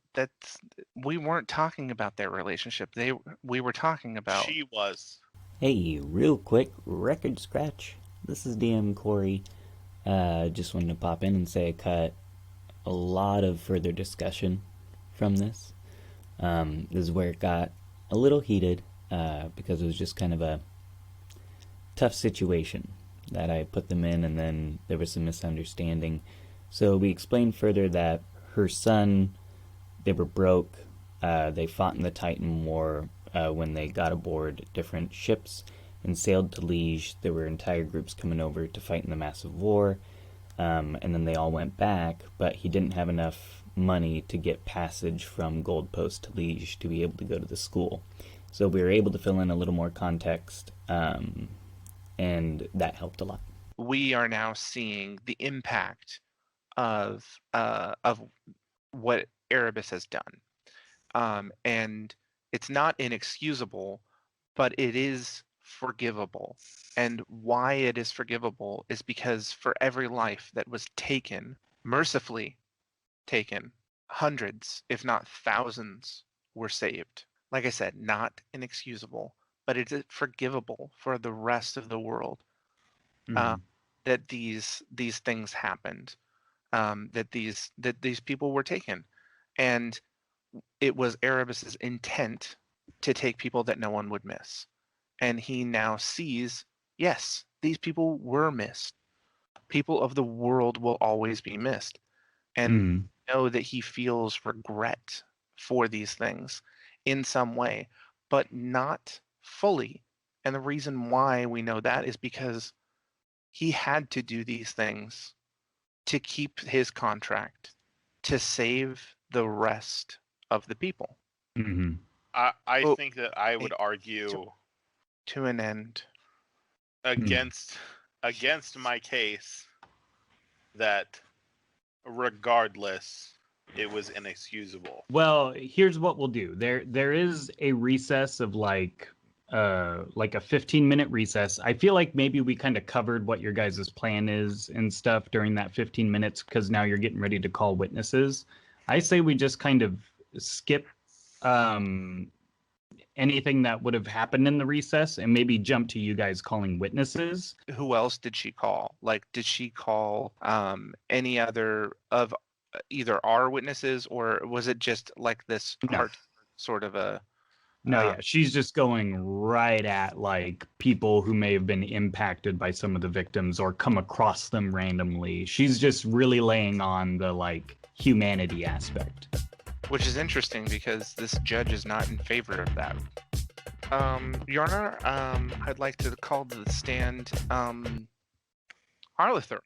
we weren't talking about their relationship. We were talking about She was. Hey, real quick, record scratch. This is DM Corey. Just wanted to pop in and say I cut a lot of further discussion from this. This is where it got a little heated because it was just kind of a tough situation that I put them in, and then there was some misunderstanding. So we explained further that her son, they were broke. They fought in the Titan War when they got aboard different ships and sailed to Liege. There were entire groups coming over to fight in the massive war, and then they all went back, but he didn't have enough money to get passage from Gold Post to Liege to be able to go to the school. So we were able to fill in a little more context, and that helped a lot. we are now seeing the impact of what Erebus has done, and it's not inexcusable, but it is forgivable. And why it is forgivable is because for every life that was taken, mercifully taken, hundreds, if not thousands, were saved. Like I said, not inexcusable, but it is forgivable for the rest of the world. That these things happened, that these people were taken, and it was Erebus's intent to take people that no one would miss, and he now sees, yes, these people were missed. People of the world will always be missed, and know that he feels regret for these things in some way, but not fully. And the reason why we know that is because he had to do these things to keep his contract, to save the rest of the people. I Oh, think that I would argue to an end. against my case that regardless it was inexcusable. Well, here's what we'll do. There is a recess of like like a 15-minute recess. I feel like maybe we kind of covered what your guys' plan is and stuff during that 15 minutes because now you're getting ready to call witnesses. I say we just kind of skip anything that would have happened in the recess and maybe jump to you guys calling witnesses. Who else did she call? Like, did she call any other of either our witnesses, or was it just like this No. heart sort of a? No, yeah, she's just going right at like people who may have been impacted by some of the victims or come across them randomly. She's just really laying on the like humanity aspect. Which is interesting because this judge is not in favor of that. Your Honor, I'd like to call to the stand Arlithurl.